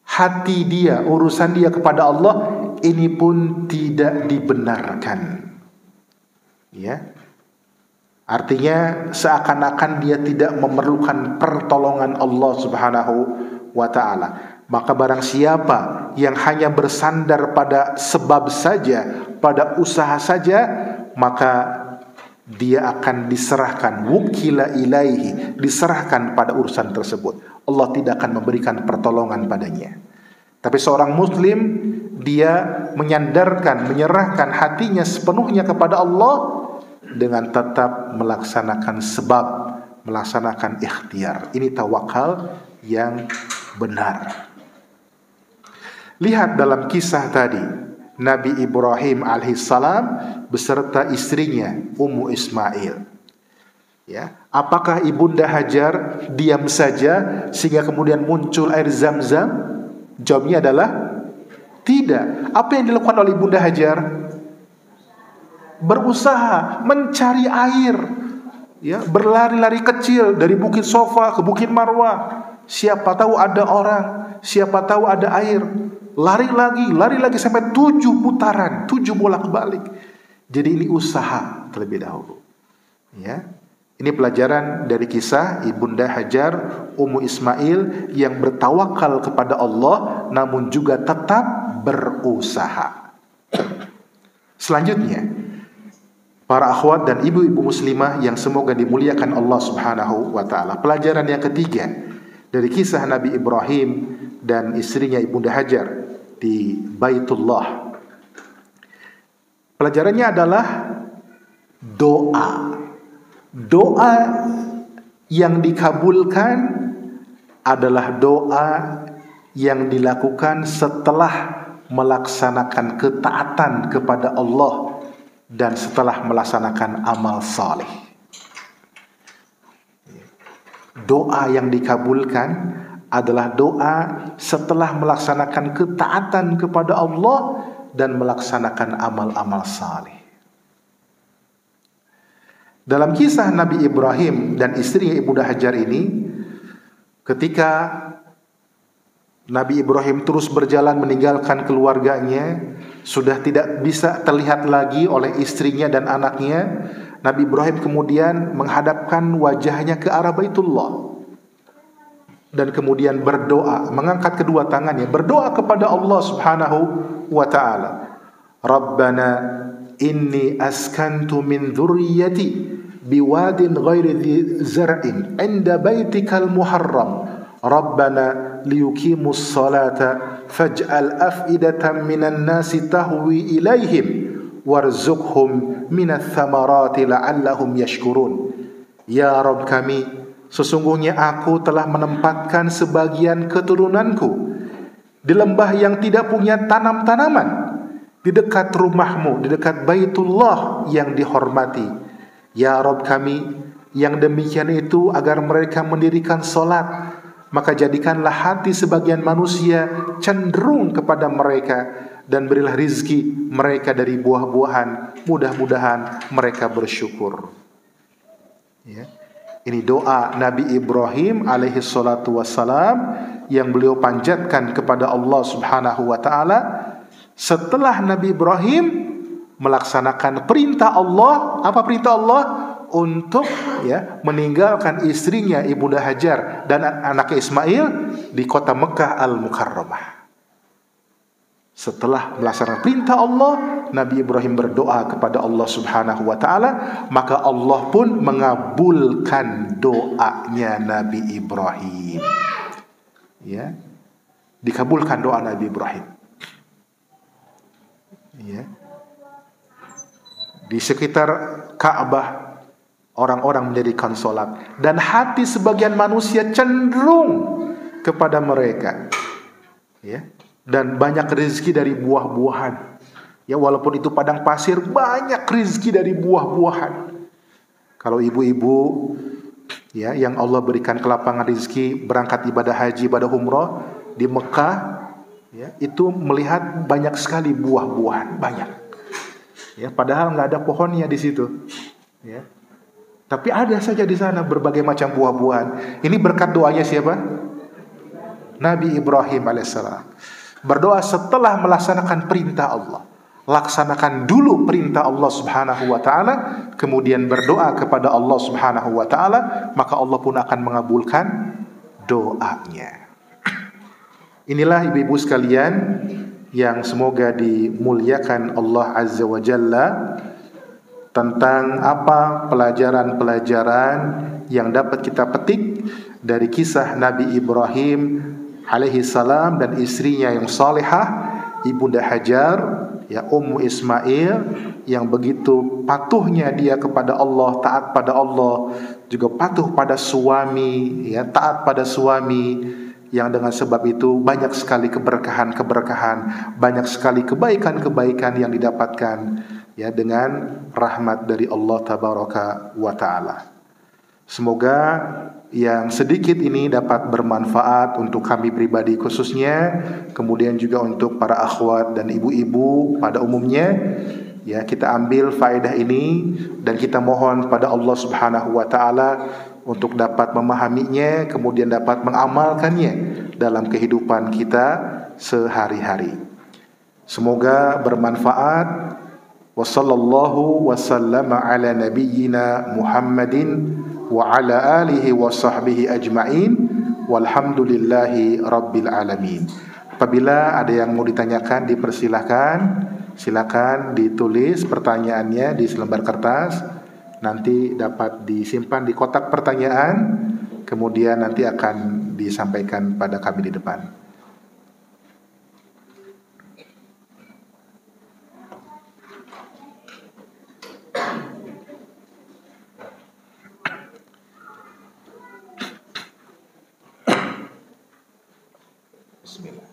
hati dia, urusan dia kepada Allah, ini pun tidak dibenarkan. Ya, artinya seakan-akan dia tidak memerlukan pertolongan Allah Subhanahu wa ta'ala. Maka barang siapa yang hanya bersandar pada sebab saja, pada usaha saja, maka dia akan diserahkan, wukila ilaihi, diserahkan pada urusan tersebut. Allah tidak akan memberikan pertolongan padanya. Tapi seorang muslim, dia menyandarkan, menyerahkan hatinya sepenuhnya kepada Allah dengan tetap melaksanakan sebab, melaksanakan ikhtiar. Ini tawakal yang benar. Lihat dalam kisah tadi, Nabi Ibrahim alaihissalam beserta istrinya Ummu Ismail. Ya, apakah Ibunda Hajar diam saja sehingga kemudian muncul air Zam-Zam? Jawabnya adalah tidak. Apa yang dilakukan oleh Ibunda Hajar? Berusaha mencari air. Ya, berlari-lari kecil dari Bukit Sofa ke Bukit Marwah. Siapa tahu ada orang, siapa tahu ada air. Lari lagi sampai 7 putaran, 7 bolak-balik. Jadi ini usaha terlebih dahulu. Ya. Ini pelajaran dari kisah Ibunda Hajar Ummu Ismail yang bertawakal kepada Allah namun juga tetap berusaha. Selanjutnya, para akhwat dan ibu-ibu muslimah yang semoga dimuliakan Allah Subhanahu wa ta'ala, pelajaran yang ketiga dari kisah Nabi Ibrahim dan istrinya Ibunda Hajar di Baitullah. Pelajarannya adalah doa. Doa yang dikabulkan adalah doa yang dilakukan setelah melaksanakan ketaatan kepada Allah dan setelah melaksanakan amal saleh. Doa yang dikabulkan adalah doa setelah melaksanakan ketaatan kepada Allah dan melaksanakan amal-amal saleh. Dalam kisah Nabi Ibrahim dan istrinya Ibunda Hajar ini, ketika Nabi Ibrahim terus berjalan meninggalkan keluarganya, sudah tidak bisa terlihat lagi oleh istrinya dan anaknya, Nabi Ibrahim kemudian menghadapkan wajahnya ke arah Baitullah dan kemudian berdoa, mengangkat kedua tangannya, berdoa kepada Allah Subhanahu wa ta'ala. Rabbana inni askantu min dzurriyyati biwadin ghairi dzi zar'in 'inda baitikal muharram. Rabbana liyuqimus salata faj'al af'idatan minan nasi tahwi ilaihim warzuqhum minats thamarati la'allahum yashkurun. Ya Rabb kami, sesungguhnya aku telah menempatkan sebagian keturunanku di lembah yang tidak punya tanam-tanaman, di dekat rumahmu, di dekat Baitullah yang dihormati. Ya Rabb kami, yang demikian itu agar mereka mendirikan solat, maka jadikanlah hati sebagian manusia cenderung kepada mereka dan berilah rizki mereka dari buah-buahan, mudah-mudahan mereka bersyukur. Ya. Ini doa Nabi Ibrahim alaihi salatu wassalam yang beliau panjatkan kepada Allah Subhanahu wa ta'ala setelah Nabi Ibrahim melaksanakan perintah Allah. Apa perintah Allah? Untuk meninggalkan istrinya Ibunda Hajar dan anaknya Ismail di kota Mekah Al-Mukarramah. Setelah melaksanakan perintah Allah, Nabi Ibrahim berdoa kepada Allah Subhanahu wa ta'ala, maka Allah pun mengabulkan doanya Nabi Ibrahim. Ya. Dikabulkan doa Nabi Ibrahim. Ya. Di sekitar Ka'bah orang-orang mendirikan sholat dan hati sebagian manusia cenderung kepada mereka. Ya. Dan banyak rezeki dari buah-buahan. Ya, walaupun itu padang pasir, banyak rezeki dari buah-buahan. Kalau ibu-ibu yang Allah berikan kelapangan rezeki berangkat ibadah haji, ibadah umrah di Mekah, ya, itu melihat banyak sekali buah-buahan, banyak. Ya, padahal nggak ada pohonnya di situ. Ya. Tapi ada saja di sana berbagai macam buah-buahan. Ini berkat doanya siapa? Nabi Ibrahim alaihissalam. Berdoa setelah melaksanakan perintah Allah. Laksanakan dulu perintah Allah Subhanahu wa taala, kemudian berdoa kepada Allah Subhanahu wa taala, maka Allah pun akan mengabulkan doanya. Inilah ibu-ibu sekalian yang semoga dimuliakan Allah Azza wa Jalla, tentang apa pelajaran-pelajaran yang dapat kita petik dari kisah Nabi Ibrahim alaihi salam dan istrinya yang salihah, Ibunda Hajar, ya Ummu Ismail, yang begitu patuhnya dia kepada Allah, taat pada Allah, juga patuh pada suami, ya taat pada suami, yang dengan sebab itu banyak sekali keberkahan-keberkahan, banyak sekali kebaikan-kebaikan yang didapatkan, ya dengan rahmat dari Allah tabaraka wa taala. Semoga yang sedikit ini dapat bermanfaat untuk kami pribadi khususnya, kemudian juga untuk para akhwat dan ibu-ibu pada umumnya. Ya, kita ambil faedah ini dan kita mohon pada Allah Subhanahu wa taala untuk dapat memahaminya, kemudian dapat mengamalkannya dalam kehidupan kita sehari-hari. Semoga bermanfaat. Wa sallallahu wa sallama ala nabiyyina Muhammadin wa ala alihi wa sahbihi ajma'in walhamdulillahi rabbil alamin. Apabila ada yang mau ditanyakan, dipersilahkan, silakan ditulis pertanyaannya di selembar kertas, nanti dapat disimpan di kotak pertanyaan, kemudian nanti akan disampaikan pada kami di depan. Bismillah.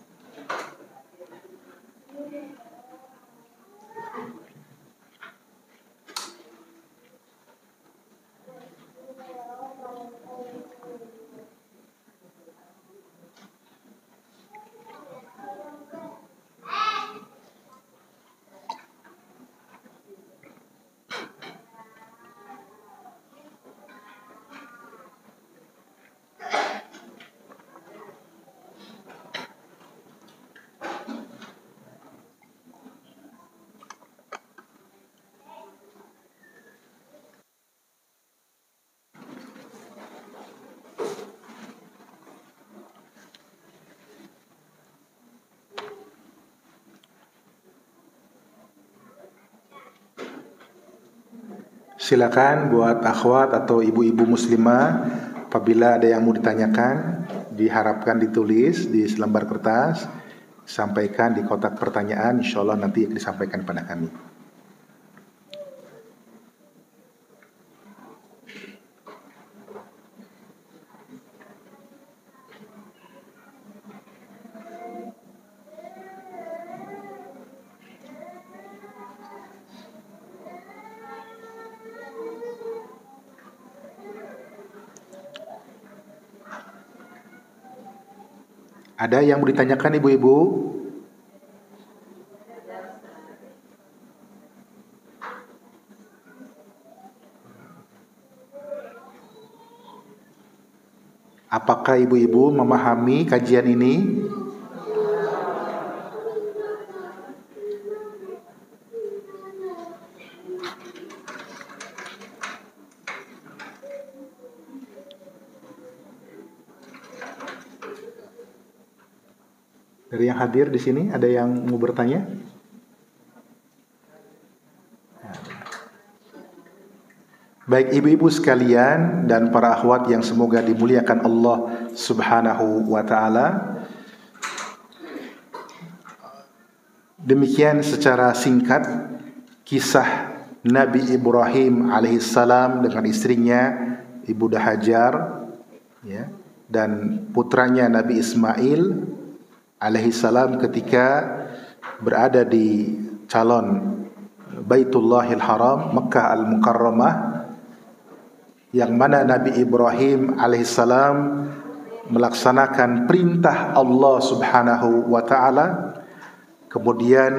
Silakan buat akhwat atau ibu-ibu muslimah, apabila ada yang mau ditanyakan, diharapkan ditulis di selembar kertas, sampaikan di kotak pertanyaan, insyaallah nanti disampaikan pada kami. Ada yang mau ditanyakan ibu-ibu? Apakah ibu-ibu memahami kajian ini? Dari yang hadir di sini, ada yang mau bertanya? Baik ibu-ibu sekalian dan para akhwat yang semoga dimuliakan Allah Subhanahu wa taala. Demikian secara singkat kisah Nabi Ibrahim alaihissalam dengan istrinya Ibunda Hajar, ya, dan putranya Nabi Ismail alaihissalam ketika berada di calon Baitullahil Haram, Makkah Al-Mukarramah, yang mana Nabi Ibrahim alaihissalam melaksanakan perintah Allah Subhanahu wa taala, kemudian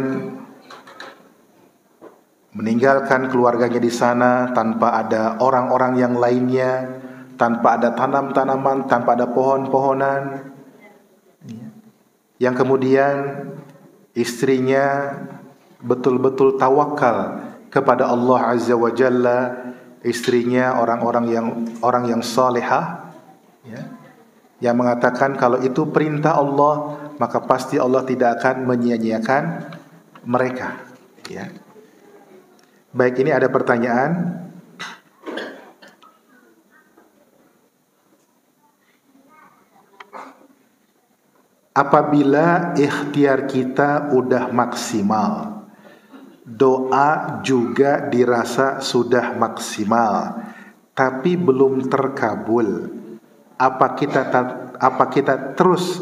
meninggalkan keluarganya di sana tanpa ada orang-orang yang lainnya, tanpa ada tanam-tanaman, tanpa ada pohon-pohonan, yang kemudian istrinya betul-betul tawakal kepada Allah Azza wa Jalla, istrinya orang yang salihah, ya, yang mengatakan kalau itu perintah Allah maka pasti Allah tidak akan menyia-nyiakan mereka, ya. Baik, ini ada pertanyaan. Apabila ikhtiar kita udah maksimal, doa juga dirasa sudah maksimal, tapi belum terkabul, apa kita terus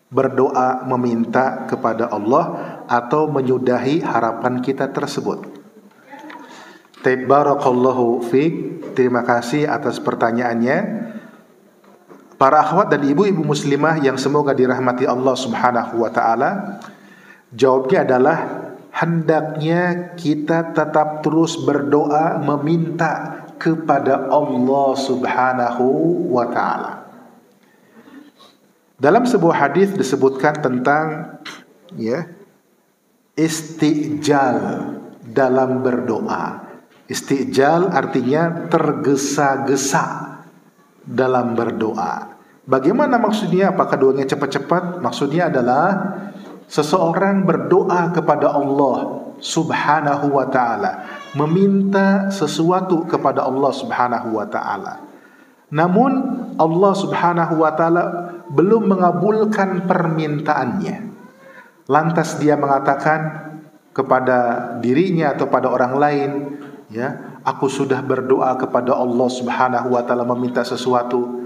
berdoa meminta kepada Allah atau menyudahi harapan kita tersebut? Barakallahu fiik. Terima kasih atas pertanyaannya. Para akhwat dan ibu-ibu muslimah yang semoga dirahmati Allah Subhanahu wa taala, jawabnya adalah hendaknya kita tetap terus berdoa meminta kepada Allah Subhanahu wa taala. Dalam sebuah hadis disebutkan tentang, ya, istijal dalam berdoa. Istijal artinya tergesa-gesa dalam berdoa. Bagaimana maksudnya? Apakah doanya cepat-cepat? Maksudnya adalah seseorang berdoa kepada Allah Subhanahu wa taala, meminta sesuatu kepada Allah Subhanahu wa taala. Namun Allah Subhanahu wa taala belum mengabulkan permintaannya. Lantas dia mengatakan kepada dirinya atau pada orang lain, ya, aku sudah berdoa kepada Allah Subhanahu wa taala meminta sesuatu,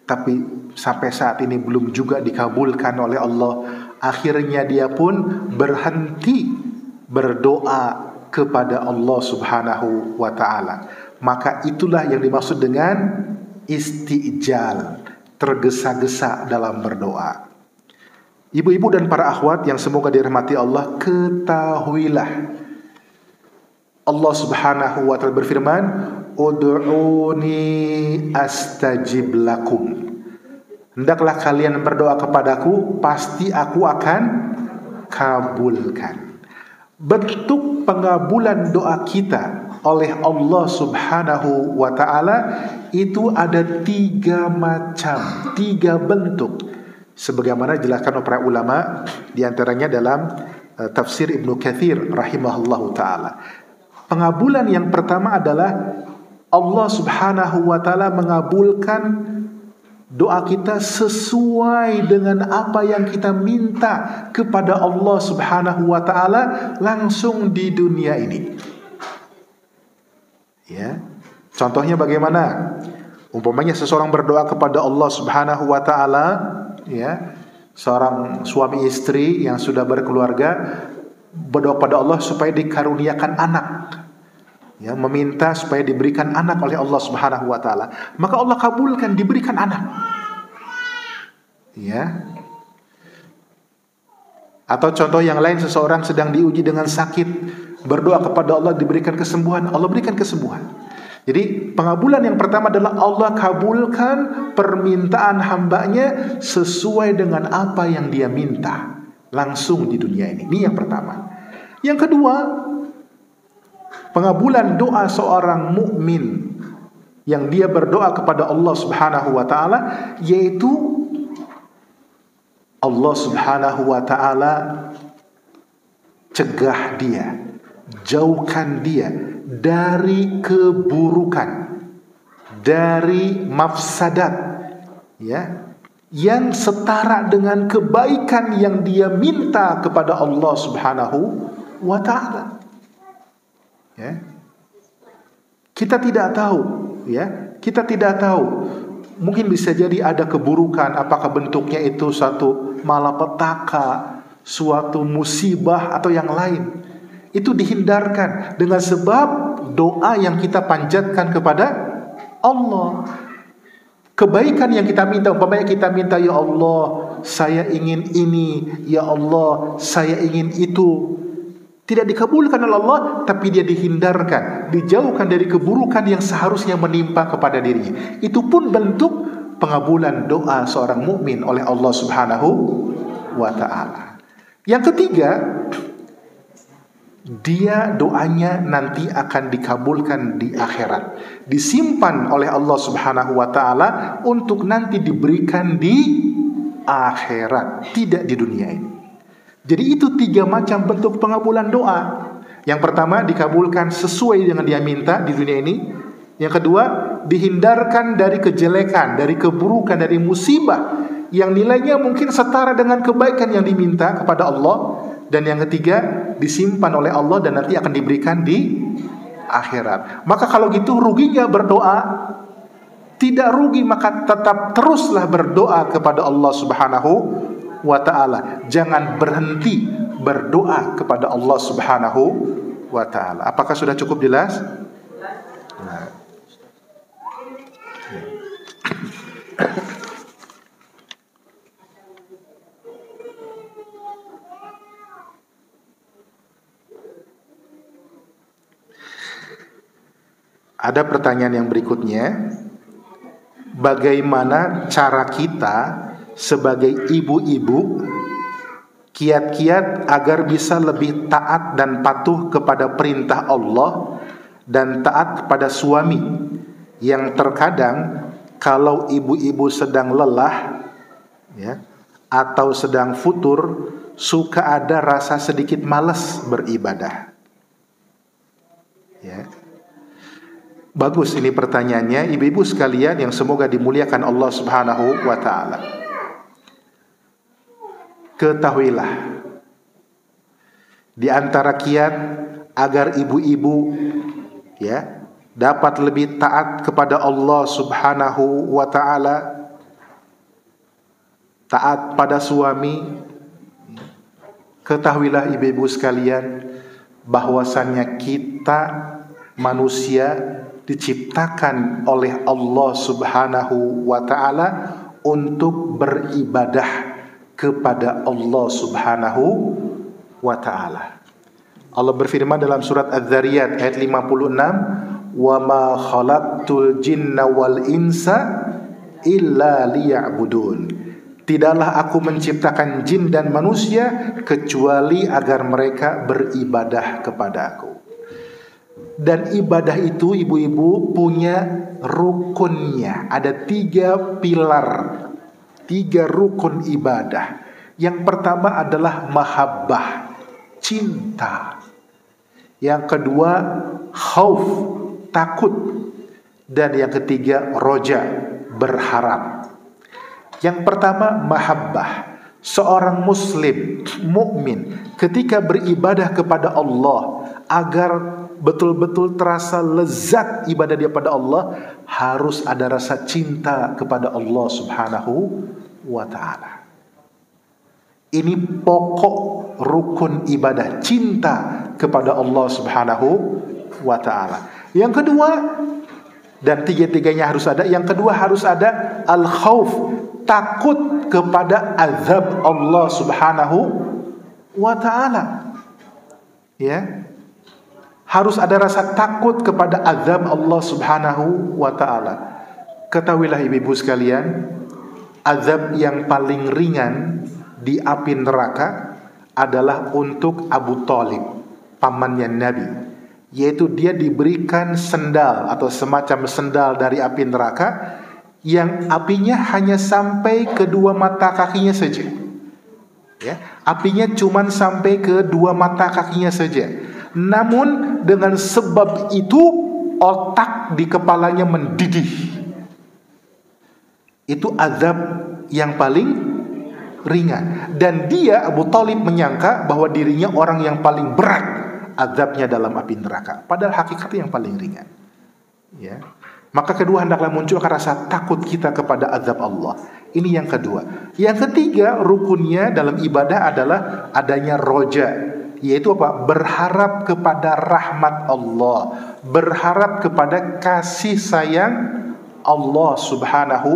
tapi sampai saat ini belum juga dikabulkan oleh Allah. Akhirnya dia pun berhenti berdoa kepada Allah Subhanahu wa taala. Maka itulah yang dimaksud dengan istijal, tergesa-gesa dalam berdoa. Ibu-ibu dan para akhwat yang semoga dirahmati Allah, ketahuilah Allah Subhanahu wa taala berfirman, "Ud'uni astajib lakum." Hendaklah kalian berdoa kepadaku, pasti aku akan kabulkan. Bentuk pengabulan doa kita oleh Allah Subhanahu wa taala itu ada 3 macam, 3 bentuk. Sebagaimana dijelaskan oleh para ulama, di antaranya dalam tafsir Ibnu Katsir rahimahullahu taala. Pengabulan yang pertama adalah Allah Subhanahu wa taala mengabulkan doa kita sesuai dengan apa yang kita minta kepada Allah Subhanahu wa taala langsung di dunia ini. Ya. Contohnya bagaimana? Umpamanya seseorang berdoa kepada Allah Subhanahu wa taala, ya. Seorang suami istri yang sudah berkeluarga berdoa pada Allah supaya dikaruniakan anak, ya, meminta supaya diberikan anak oleh Allah Subhanahu wa taala, maka Allah kabulkan, diberikan anak, ya. Atau contoh yang lain, seseorang sedang diuji dengan sakit, berdoa kepada Allah diberikan kesembuhan, Allah berikan kesembuhan. Jadi pengabulan yang pertama adalah Allah kabulkan permintaan hambanya sesuai dengan apa yang dia minta langsung di dunia ini. Ini yang pertama. Yang kedua, pengabulan doa seorang mukmin yang dia berdoa kepada Allah Subhanahu wa taala, yaitu Allah Subhanahu wa taala cegah dia, jauhkan dia dari keburukan, dari mafsadat, ya, yang setara dengan kebaikan yang dia minta kepada Allah Subhanahu wa taala. Ya. Kita tidak tahu, ya. Kita tidak tahu. Mungkin bisa jadi ada keburukan, apakah bentuknya itu satu malapetaka, suatu musibah atau yang lain. Itu dihindarkan dengan sebab doa yang kita panjatkan kepada Allah. kebaikan yang kita minta, umpamanya kita minta, ya Allah, saya ingin ini, ya Allah, saya ingin itu, tidak dikabulkan oleh Allah, tapi dia dihindarkan, dijauhkan dari keburukan yang seharusnya menimpa kepada dirinya. Itu pun bentuk pengabulan doa seorang mukmin oleh Allah Subhanahu wa ta'ala. Yang ketiga, dia doanya nanti akan dikabulkan di akhirat, disimpan oleh Allah Subhanahu wa ta'ala untuk nanti diberikan di akhirat, tidak di dunia ini. Jadi itu 3 macam bentuk pengabulan doa. Yang pertama, dikabulkan sesuai dengan dia minta di dunia ini. Yang kedua, dihindarkan dari kejelekan, dari keburukan, dari musibah yang nilainya mungkin setara dengan kebaikan yang diminta kepada Allah. Dan yang ketiga, disimpan oleh Allah dan nanti akan diberikan di akhirat. Maka kalau gitu ruginya berdoa? Tidak rugi, maka tetap teruslah berdoa kepada Allah Subhanahu wa ta'ala. Jangan berhenti berdoa kepada Allah Subhanahu wa ta'ala. Apakah sudah cukup jelas? Nah. Ada pertanyaan yang berikutnya. Bagaimana cara kita sebagai ibu-ibu kiat-kiat agar bisa lebih taat dan patuh kepada perintah Allah dan taat pada suami yang terkadang kalau ibu-ibu sedang lelah, ya, atau sedang futur, suka ada rasa sedikit malas beribadah. Ya. Bagus ini pertanyaannya, ibu-ibu sekalian yang semoga dimuliakan Allah Subhanahu wa ta'ala. Ketahuilah, di antara kiat agar ibu-ibu, ya, dapat lebih taat kepada Allah Subhanahu wa ta'ala, taat pada suami, ketahuilah ibu-ibu sekalian bahwasannya kita manusia diciptakan oleh Allah Subhanahu wa ta'ala untuk beribadah kepada Allah Subhanahu wa ta'ala. Allah berfirman dalam surat Az-Zariyat ayat 56, "Wa ma khalaqtul jinna wal insa illa liya'budun." Tidaklah aku menciptakan jin dan manusia kecuali agar mereka beribadah kepadaku. Dan ibadah itu, ibu-ibu, punya rukunnya. Ada 3 pilar, 3 rukun ibadah. Yang pertama adalah mahabbah, cinta. Yang kedua, khauf, takut. Dan yang ketiga, roja, berharap. Yang pertama, mahabbah. Seorang muslim, mukmin, ketika beribadah kepada Allah, agar betul-betul terasa lezat ibadah dia pada Allah, harus ada rasa cinta kepada Allah Subhanahu wa ta'ala. Ini pokok rukun ibadah, cinta kepada Allah Subhanahu wa ta'ala. Yang kedua, dan 3-tiganya harus ada. Yang kedua harus ada al-khauf, takut kepada azab Allah Subhanahu wa ta'ala. Ya, harus ada rasa takut kepada azab Allah Subhanahu wa ta'ala. Ketahuilah ibu-ibu sekalian, azab yang paling ringan di api neraka adalah untuk Abu Thalib, pamannya Nabi. Yaitu dia diberikan sendal atau semacam sendal dari api neraka yang apinya hanya sampai ke 2 mata kakinya saja. Ya, apinya cuma sampai ke 2 mata kakinya saja. Namun dengan sebab itu otak di kepalanya mendidih. Itu azab yang paling ringan. Dan dia, Abu Thalib, menyangka bahwa dirinya orang yang paling berat azabnya dalam api neraka. Padahal hakikatnya yang paling ringan. Ya. Maka kedua, hendaklah munculkan rasa takut kita kepada azab Allah. Ini yang kedua. Yang ketiga, rukunnya dalam ibadah adalah adanya roja. Yaitu apa? Berharap kepada rahmat Allah, berharap kepada kasih sayang Allah Subhanahu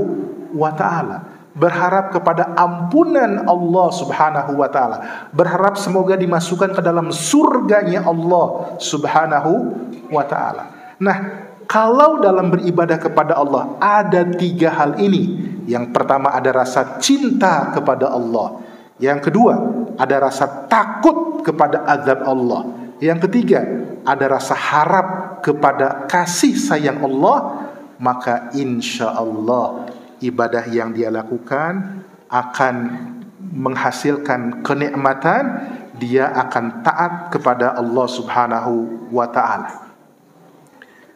wa ta'ala, berharap kepada ampunan Allah Subhanahu wa ta'ala, berharap semoga dimasukkan ke dalam surganya Allah Subhanahu wa ta'ala. Nah, kalau dalam beribadah kepada Allah ada 3 hal ini. Yang pertama ada rasa cinta kepada Allah. Yang kedua ada rasa takut kepada azab Allah. Yang ketiga ada rasa harap kepada kasih sayang Allah. Maka insya Allah ibadah yang dia lakukan akan menghasilkan kenikmatan. Dia akan taat kepada Allah Subhanahu wa ta'ala.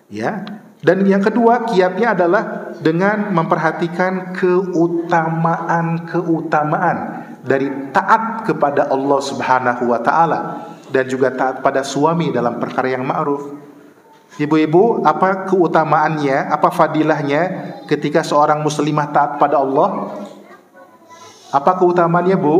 Ya. Dan yang kedua kiatnya adalah dengan memperhatikan keutamaan dari taat kepada Allah Subhanahu wa ta'ala dan juga taat pada suami dalam perkara yang ma'ruf. Ibu-ibu, apa keutamaannya, apa fadilahnya ketika seorang muslimah taat pada Allah? Apa keutamaannya, Bu?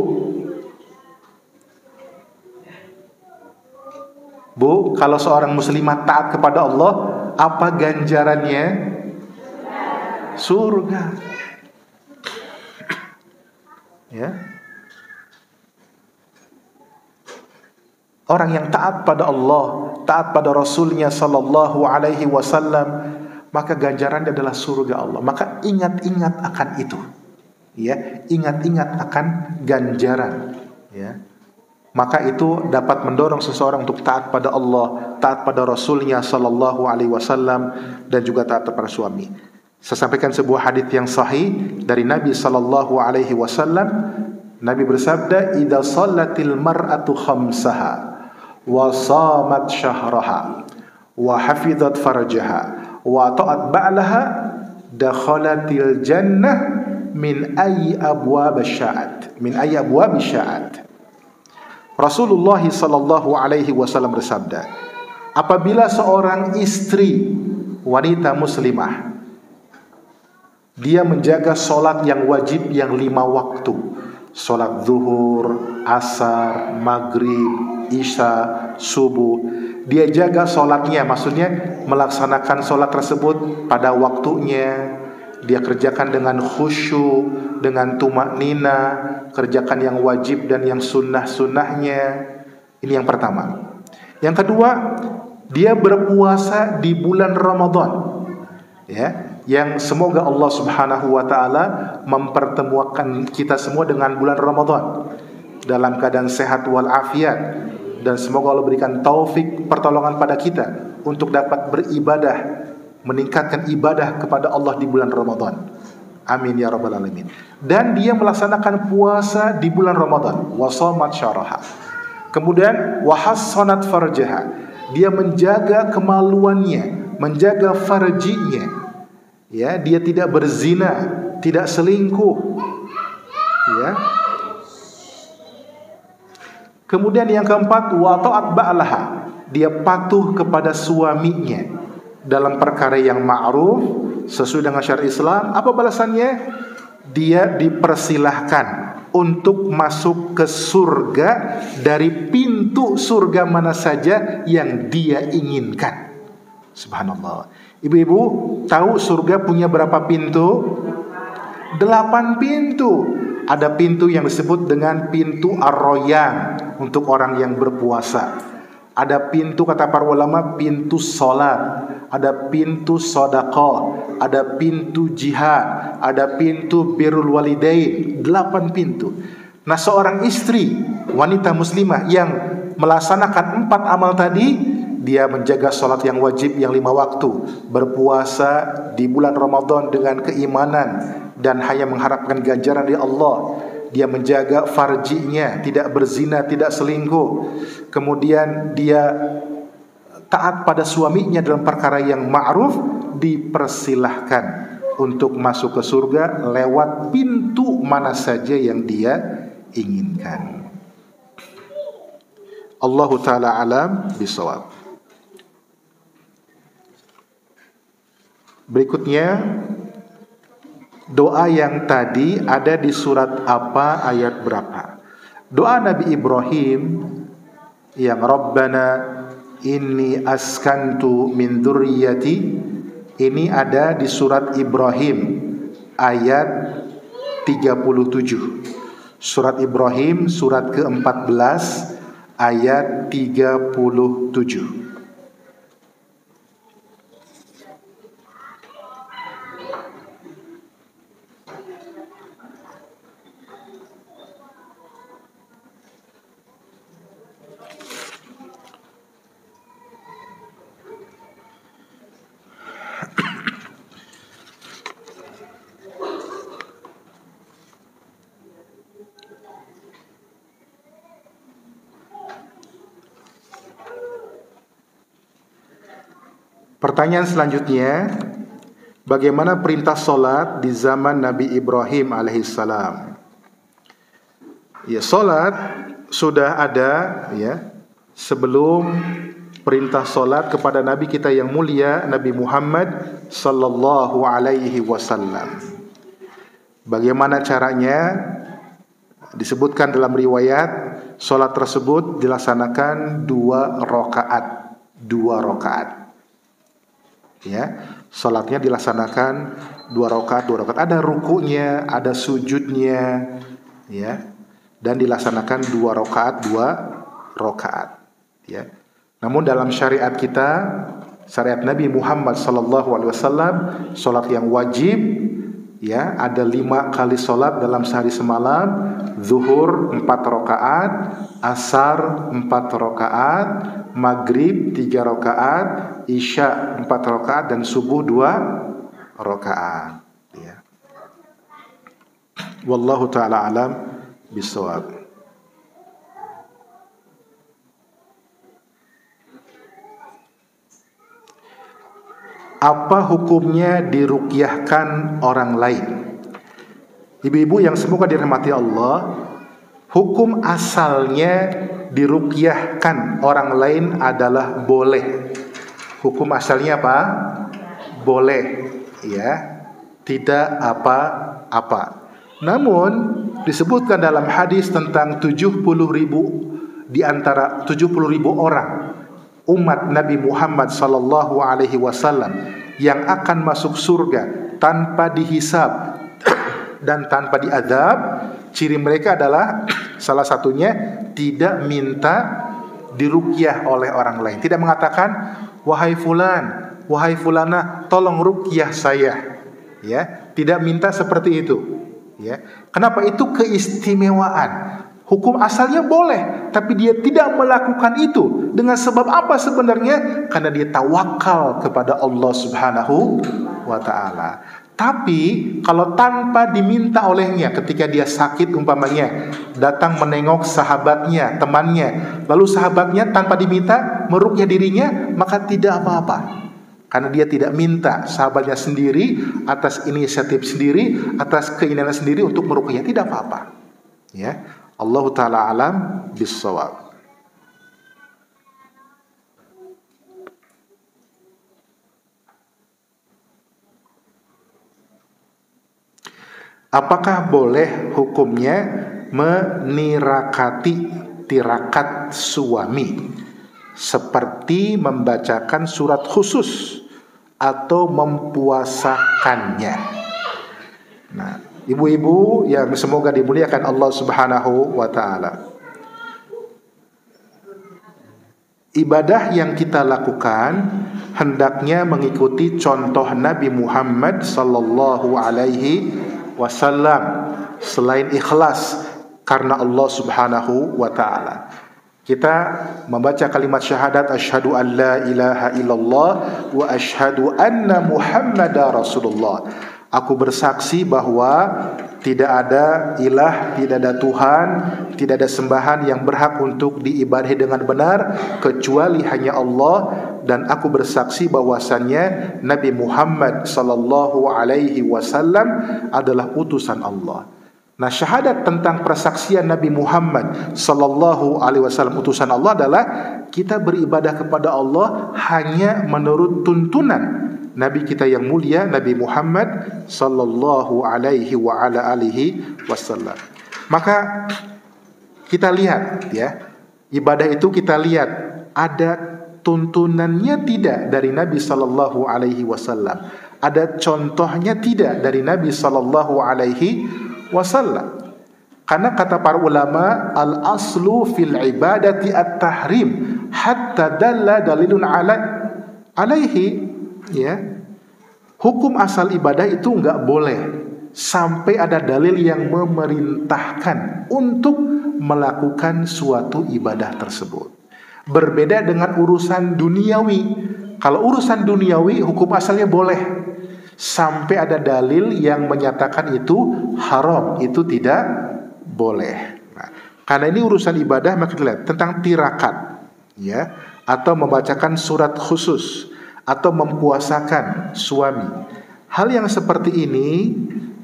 Bu, kalau seorang muslimah taat kepada Allah, apa ganjarannya? Surga. Ya. Orang yang taat pada Allah, taat pada Rasulnya sallallahu alaihi wasallam, maka ganjarannya adalah surga Allah. Maka ingat-ingat akan itu. Ya, ingat-ingat akan ganjaran. Ya. Maka itu dapat mendorong seseorang untuk taat pada Allah, taat pada Rasulnya sallallahu alaihi wasallam, dan juga taat kepada suami. Saya sampaikan sebuah hadis yang sahih dari Nabi sallallahu alaihi wasallam. Nabi bersabda, "Idza shallatil mar'atu khamsaha wa shamat syahraha wa hafizat farjaha wa ta'at ba'laha dakhalatil jannah min ayyi abwab sya'at." Min ayyi abwab sya'at. Rasulullah sallallahu alaihi wasallam bersabda, apabila seorang istri wanita muslimah dia menjaga solat yang wajib yang 5 waktu, solat zuhur, asar, maghrib, isya, subuh, dia jaga solatnya, maksudnya melaksanakan solat tersebut pada waktunya, dia kerjakan dengan khusyuk, dengan tumaknina, kerjakan yang wajib dan yang sunnah-sunnahnya. Ini yang pertama. Yang kedua, dia berpuasa di bulan Ramadan. Ya, yang semoga Allah Subhanahu wa ta'ala mempertemukan kita semua dengan bulan Ramadan dalam keadaan sehat walafiat, dan semoga Allah berikan taufik pertolongan pada kita untuk dapat beribadah, meningkatkan ibadah kepada Allah di bulan Ramadan. Amin ya rabbal alamin. Dan dia melaksanakan puasa di bulan Ramadan, wasamat syaraha. Kemudian wahassanat farjaha, dia menjaga kemaluannya, menjaga farjinya. Ya, dia tidak berzina, tidak selingkuh. Ya. Kemudian yang keempat, wa ta'at ba'laha, dia patuh kepada suaminya dalam perkara yang ma'ruf sesuai dengan syariat Islam. Apa balasannya? Dia dipersilahkan untuk masuk ke surga dari pintu surga mana saja yang dia inginkan. Subhanallah. Ibu-ibu tahu surga punya berapa pintu? 8 pintu. Ada pintu yang disebut dengan pintu Ar-Rayyan untuk orang yang berpuasa. Ada pintu, kata para ulama, pintu salat, ada pintu sedekah, ada pintu jihad, ada pintu birrul walidain. 8 pintu. Nah, seorang istri wanita muslimah yang melaksanakan 4 amal tadi, dia menjaga salat yang wajib yang 5 waktu, berpuasa di bulan Ramadan dengan keimanan dan hanya mengharapkan ganjaran dari Allah. Dia menjaga farjinya, tidak berzina, tidak selingkuh. Kemudian dia taat pada suaminya dalam perkara yang ma'ruf, dipersilahkan untuk masuk ke surga lewat pintu mana saja yang dia inginkan. Allahu ta'ala alam bisawab. Berikutnya, doa yang tadi ada di surat apa, ayat berapa? Doa Nabi Ibrahim yang Rabbana inni askantu min dzurriyyati Ini ada di surat Ibrahim ayat 37. Surat Ibrahim surat ke-14 ayat 37. Pertanyaan selanjutnya, bagaimana perintah solat di zaman Nabi Ibrahim alaihissalam? Ya, solat sudah ada ya sebelum perintah solat kepada Nabi kita yang mulia Nabi Muhammad sallallahu alaihi wasallam. Bagaimana caranya? Disebutkan dalam riwayat, solat tersebut dilaksanakan 2 rakaat. 2 rakaat. Ya, salatnya dilaksanakan 2 rakaat, 2 rakaat. Ada rukunya, ada sujudnya, ya, dan dilaksanakan 2 rakaat, 2 rakaat. Ya. Namun dalam syariat kita, syariat Nabi Muhammad sallallahu alaihi wasallam, salat yang wajib, ya, ada 5 kali salat dalam sehari semalam. Zuhur 4 rakaat, asar 4 rakaat, maghrib 3 rakaat, isya 4 rakaat, dan subuh 2 rakaat. Ya. Wallahu ta'ala alam bisawab. Apa hukumnya diruqyahkan orang lain? Ibu-ibu yang semoga dirahmati Allah, hukum asalnya diruqyahkan orang lain adalah boleh. Hukum asalnya apa? Boleh, ya, tidak apa-apa. Namun disebutkan dalam hadis tentang 70.000 di antara 70.000 orang umat Nabi Muhammad sallallahu alaihi wasallam yang akan masuk surga tanpa dihisab dan tanpa diazab. Ciri mereka adalah salah satunya tidak minta diruqyah oleh orang lain. Tidak mengatakan, wahai fulan, wahai fulana, tolong ruqyah saya. Ya, tidak minta seperti itu. Ya. Kenapa? Itu keistimewaan. Hukum asalnya boleh, tapi dia tidak melakukan itu. Dengan sebab apa sebenarnya? Karena dia tawakal kepada Allah Subhanahu wa ta'ala. Tapi kalau tanpa diminta olehnya, ketika dia sakit umpamanya, datang menengok sahabatnya, temannya, lalu sahabatnya tanpa diminta meruqyah dirinya, maka tidak apa-apa. Karena dia tidak minta, sahabatnya sendiri atas inisiatif sendiri, atas keinginan sendiri untuk meruqyah, tidak apa-apa. Ya, Allah Ta'ala alam bis-shawab. Apakah boleh hukumnya menirakati tirakat suami seperti membacakan surat khusus atau mempuasakannya? Nah, ibu-ibu yang semoga dimuliakan Allah Subhanahu wa ta'ala, ibadah yang kita lakukan hendaknya mengikuti contoh Nabi Muhammad sallallahu alaihi wasallam, selain ikhlas karena Allah Subhanahu wa ta'ala. Kita membaca kalimat syahadat asyhadu an la ilaha illallah wa asyhadu anna Muhammadar Rasulullah. Aku bersaksi bahwa tidak ada ilah, tidak ada Tuhan, tidak ada sembahan yang berhak untuk diibadahi dengan benar kecuali hanya Allah, dan aku bersaksi bahwasannya Nabi Muhammad sallallahu alaihi wasallam adalah utusan Allah. Nah, syahadat tentang persaksian Nabi Muhammad sallallahu alaihi wasallam utusan Allah adalah kita beribadah kepada Allah hanya menurut tuntunan Nabi kita yang mulia Nabi Muhammad sallallahu alaihi wa ala alihi wasallam. Maka kita lihat ya, ibadah itu kita lihat ada tuntunannya tidak dari Nabi sallallahu alaihi wasallam. Ada contohnya tidak dari Nabi sallallahu alaihi wasallam. Karena kata para ulama, al-aslu fil ibadati at-tahrim hatta dalla dalilun alaihi, ya. Hukum asal ibadah itu enggak boleh sampai ada dalil yang memerintahkan untuk melakukan suatu ibadah tersebut. Berbeda dengan urusan duniawi. Kalau urusan duniawi hukum asalnya boleh sampai ada dalil yang menyatakan itu haram, itu tidak boleh. Nah, karena ini urusan ibadah, maka kita lihat tentang tirakat, ya, atau membacakan surat khusus, atau mempuasakan suami. Hal yang seperti ini,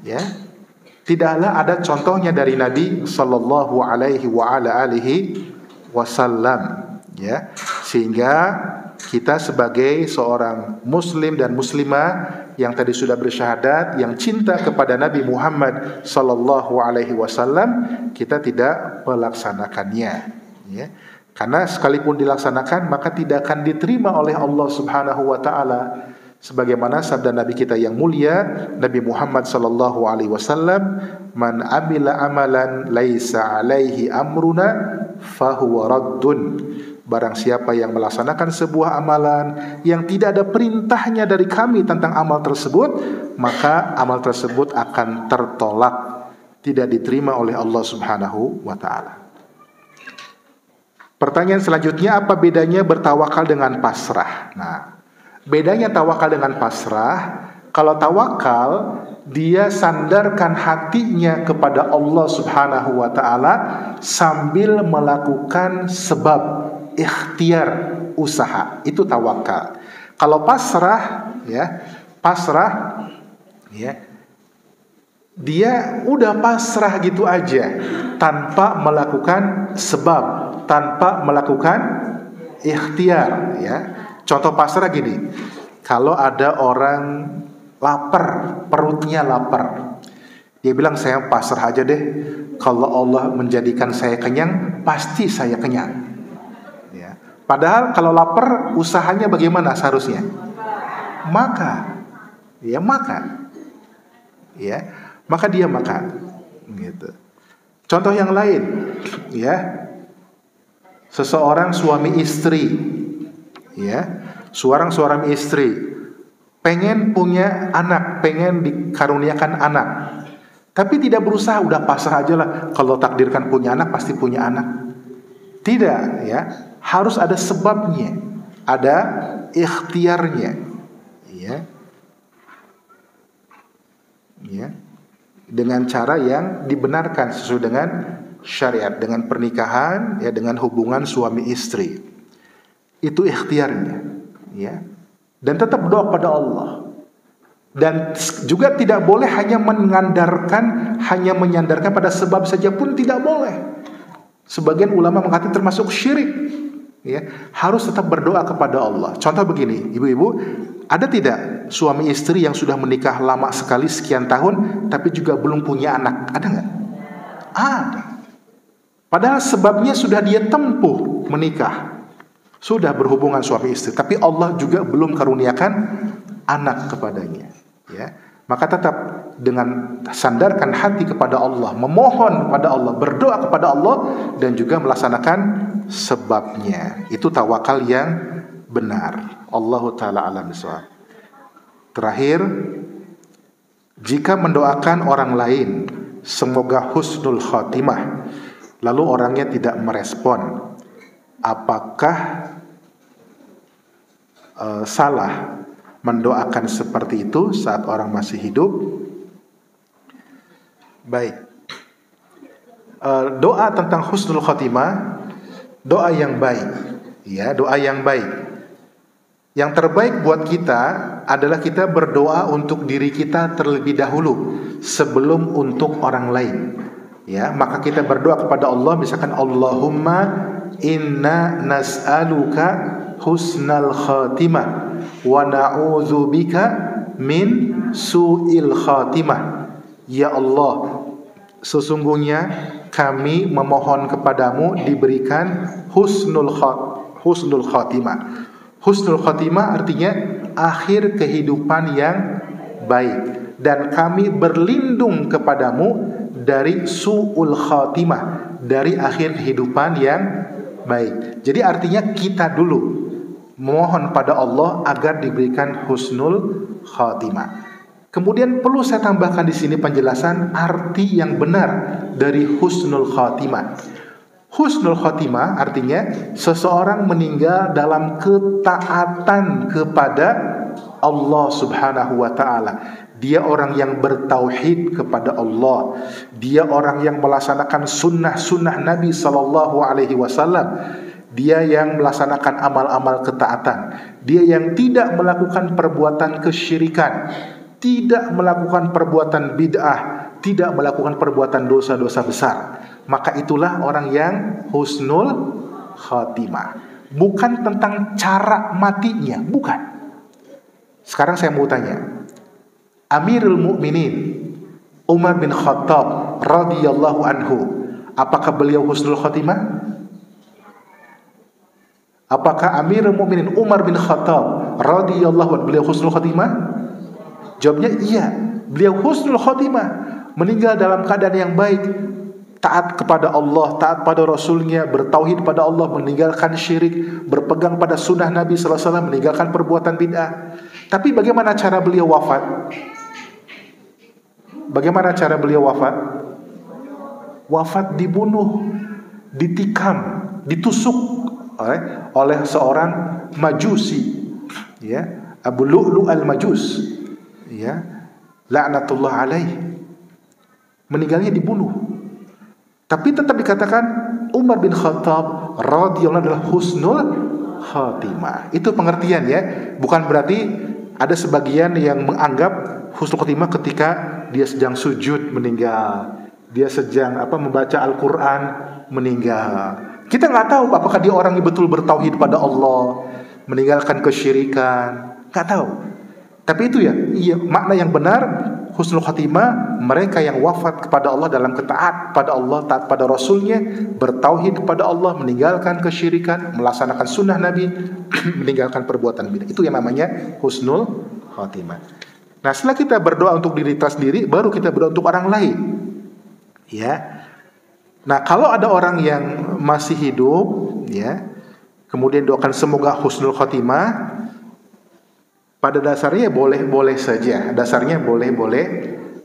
ya, tidaklah ada contohnya dari Nabi sallallahu alaihi wasallam, ya. Sehingga kita sebagai seorang muslim dan muslimah yang tadi sudah bersyahadat, yang cinta kepada Nabi Muhammad sallallahu alaihi wasallam, kita tidak melaksanakannya, ya. Karena sekalipun dilaksanakan maka tidak akan diterima oleh Allah Subhanahu wa taala. Sebagaimana sabda Nabi kita yang mulia, Nabi Muhammad sallallahu alaihi wasallam, "Man amila amalan laisa alaihi amruna fahuwa raddun." Barang siapa yang melaksanakan sebuah amalan yang tidak ada perintahnya dari kami tentang amal tersebut, maka amal tersebut akan tertolak, tidak diterima oleh Allah Subhanahu wa taala. Pertanyaan selanjutnya, apa bedanya bertawakal dengan pasrah? Nah, bedanya tawakal dengan pasrah, kalau tawakal dia sandarkan hatinya kepada Allah Subhanahu wa taala sambil melakukan sebab, ikhtiar, usaha, itu tawakal. Kalau pasrah, ya, pasrah, ya, dia udah pasrah gitu aja tanpa melakukan sebab, tanpa melakukan ikhtiar, ya. Contoh pasrah gini, kalau ada orang lapar, perutnya lapar, dia bilang saya pasrah aja deh, kalau Allah menjadikan saya kenyang, pasti saya kenyang. Padahal kalau lapar usahanya bagaimana seharusnya? Makan. Ya, makan. Ya, maka dia makan. Gitu. Contoh yang lain, ya. Seseorang suami istri, ya. Seorang suami istri pengen punya anak, pengen dikaruniakan anak. Tapi tidak berusaha, udah pasrah aja lah, kalau takdirkan punya anak pasti punya anak. Tidak, ya. Harus ada sebabnya, ada ikhtiarnya, ya, ya, dengan cara yang dibenarkan sesuai dengan syariat, dengan pernikahan, ya, dengan hubungan suami istri, itu ikhtiarnya, ya, dan tetap berdoa pada Allah. Dan juga tidak boleh hanya menyandarkan pada sebab saja pun tidak boleh. Sebagian ulama mengatakan termasuk syirik. Ya, harus tetap berdoa kepada Allah. Contoh begini, ibu-ibu, ada tidak suami istri yang sudah menikah lama sekali sekian tahun tapi juga belum punya anak? Ada nggak? Ada. Padahal sebabnya sudah dia tempuh menikah, sudah berhubungan suami istri, tapi Allah juga belum karuniakan anak kepadanya. Ya, maka tetap dengan sandarkan hati kepada Allah, memohon kepada Allah, berdoa kepada Allah, dan juga melaksanakan sebabnya. Itu tawakal yang benar. Allahu ta'ala alam bissawab. Terakhir, jika mendoakan orang lain semoga husnul khatimah, lalu orangnya tidak merespon, apakah salah mendoakan seperti itu saat orang masih hidup? Baik. Doa tentang husnul khatimah, doa yang baik, ya, doa yang baik. Yang terbaik buat kita adalah kita berdoa untuk diri kita terlebih dahulu sebelum untuk orang lain. Ya, maka kita berdoa kepada Allah, misalkan Allahumma inna nas'aluka husnal khatimah wa na'udzubika min su'il khatimah. Ya Allah, sesungguhnya kami memohon kepadamu diberikan husnul husnul khatimah. Husnul khatimah artinya akhir kehidupan yang baik. Dan kami berlindung kepadamu dari su'ul khatimah, dari akhir kehidupan yang baik. Jadi artinya kita dulu mohon pada Allah agar diberikan husnul khatimah. Kemudian perlu saya tambahkan di sini penjelasan arti yang benar dari husnul khatimah. Husnul khatimah artinya seseorang meninggal dalam ketaatan kepada Allah Subhanahu wa taala. Dia orang yang bertauhid kepada Allah. Dia orang yang melaksanakan sunnah-sunnah Nabi sallallahu alaihi wasallam. Dia yang melaksanakan amal-amal ketaatan. Dia yang tidak melakukan perbuatan kesyirikan, tidak melakukan perbuatan bid'ah, tidak melakukan perbuatan dosa-dosa besar. Maka itulah orang yang husnul khatimah. Bukan tentang cara matinya, bukan. Sekarang saya mau tanya, Amirul Mukminin Umar bin Khattab radhiyallahu anhu, apakah beliau husnul khatimah? Apakah Amirul Mukminin Umar bin Khattab radhiyallahu anhu beliau husnul khatimah? Jawabnya iya, beliau husnul khatimah, meninggal dalam keadaan yang baik, taat kepada Allah, taat pada Rasulnya, bertauhid pada Allah, meninggalkan syirik, berpegang pada sunnah Nabi sallallahu alaihi wasallam, meninggalkan perbuatan bid'ah. Tapi bagaimana cara beliau wafat? Bagaimana cara beliau wafat? Wafat dibunuh, ditikam, ditusuk oleh seorang Majusi, ya, Abu Lu'lu' al-Majus, ya, laknatullah alaih. Meninggalnya dibunuh. Tapi tetap dikatakan Umar bin Khattab radhiyallahu anhu adalah husnul khatimah. Itu pengertian, ya. Bukan berarti ada sebagian yang menganggap husnul khatimah ketika dia sedang sujud meninggal, dia sedang membaca Al-Quran meninggal. Kita nggak tahu apakah dia orang yang betul bertauhid pada Allah, meninggalkan kesyirikan, nggak tahu. Tapi itu ya, iya, makna yang benar husnul khatimah mereka yang wafat kepada Allah dalam ketaat pada Allah, taat pada Rasulnya, bertauhid kepada Allah, meninggalkan kesyirikan, melaksanakan sunnah Nabi, meninggalkan perbuatan bid'ah. Itu yang namanya husnul khatimah. Nah, setelah kita berdoa untuk diri kita sendiri, baru kita berdoa untuk orang lain. Ya. Nah, kalau ada orang yang masih hidup, ya, kemudian doakan semoga husnul khatimah, pada dasarnya boleh-boleh saja. Dasarnya boleh-boleh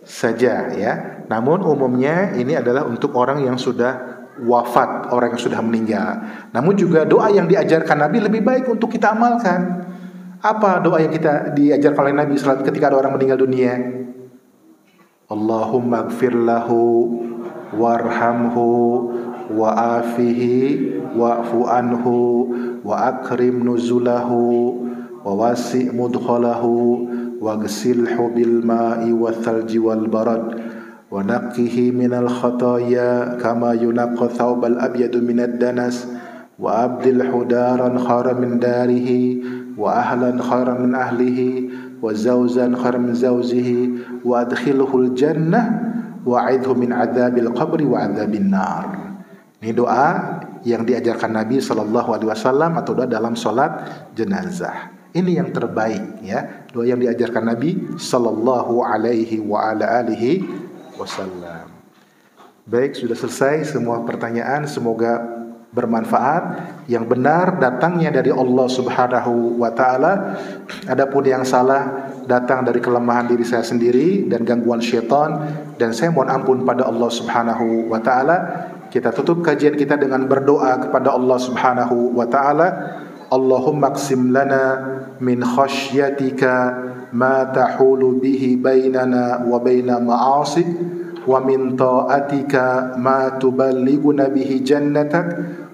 saja, ya. Namun umumnya ini adalah untuk orang yang sudah wafat, orang yang sudah meninggal. Namun juga doa yang diajarkan Nabi lebih baik untuk kita amalkan. Apa doa yang kita diajarkan oleh Nabi ketika ada orang meninggal dunia? Allahumma gfir lahu warhamhu wa'afihi wa'fu anhu wa akrim nuzulahu wa wasi' mudkhalahu waghsilhu bil ma'i wal thalji wal barad wa naqqihi minal khataya kama yunaqqa thawbal abyadu minad danas wa abdilhu daran khairan min darihi wa ahlan khairan min ahlihi wa zawzan khairan min zawjihi wa adkhilhul jannah wa'idhu min adzabil qabri wa adzabin nar. Ini doa yang diajarkan Nabi sallallahu alaihi wasallam atau doa dalam salat jenazah. Ini yang terbaik, ya, doa yang diajarkan Nabi sallallahu alaihi wa ala alihi wasallam. Baik, sudah selesai semua pertanyaan, semoga bermanfaat. Yang benar datangnya dari Allah Subhanahu wa taala. Adapun yang salah datang dari kelemahan diri saya sendiri dan gangguan syaitan, dan saya mohon ampun pada Allah Subhanahu wa taala. Kita tutup kajian kita dengan berdoa kepada Allah Subhanahu wa taala. Allahumma qsim lana min khasyyatika ma tahulu bihi bainana wa baina ma'asik wa min ta'atika ma tuballighuna bihi jannatak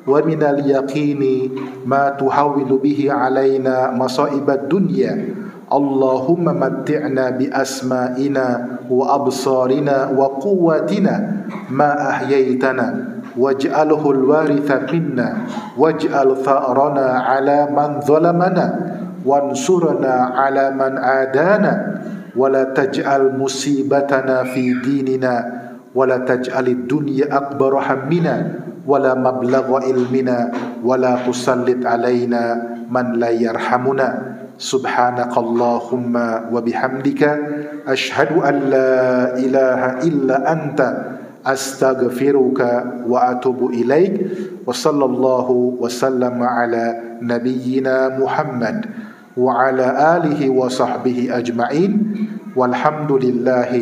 wa minal yaqini ma tuhawwilu bihi alaina masa'ibad dunya. Allahumma matti'na bi asma'ina wa absarina wa quwwatina ma ahyaitana waj'alhu al-waritha minna waj'al tha'rana 'ala man zalamana wansurna 'ala man adana wa la taj'al musibatana fi dinina wa la taj'alid dunya akbar hammina ولا مبلغ علمنا ولا تسلط علينا من لا يرحمنا سبحانك اللهم وبحمدك أشهد أن لا إله إلا أنت أستغفرك وأتوب إليك وصلى الله وسلم على نبينا محمد وعلى آله وصحبه أجمعين والحمد لله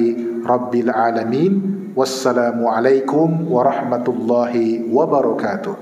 رب العالمين والسلام عليكم ورحمة الله وبركاته.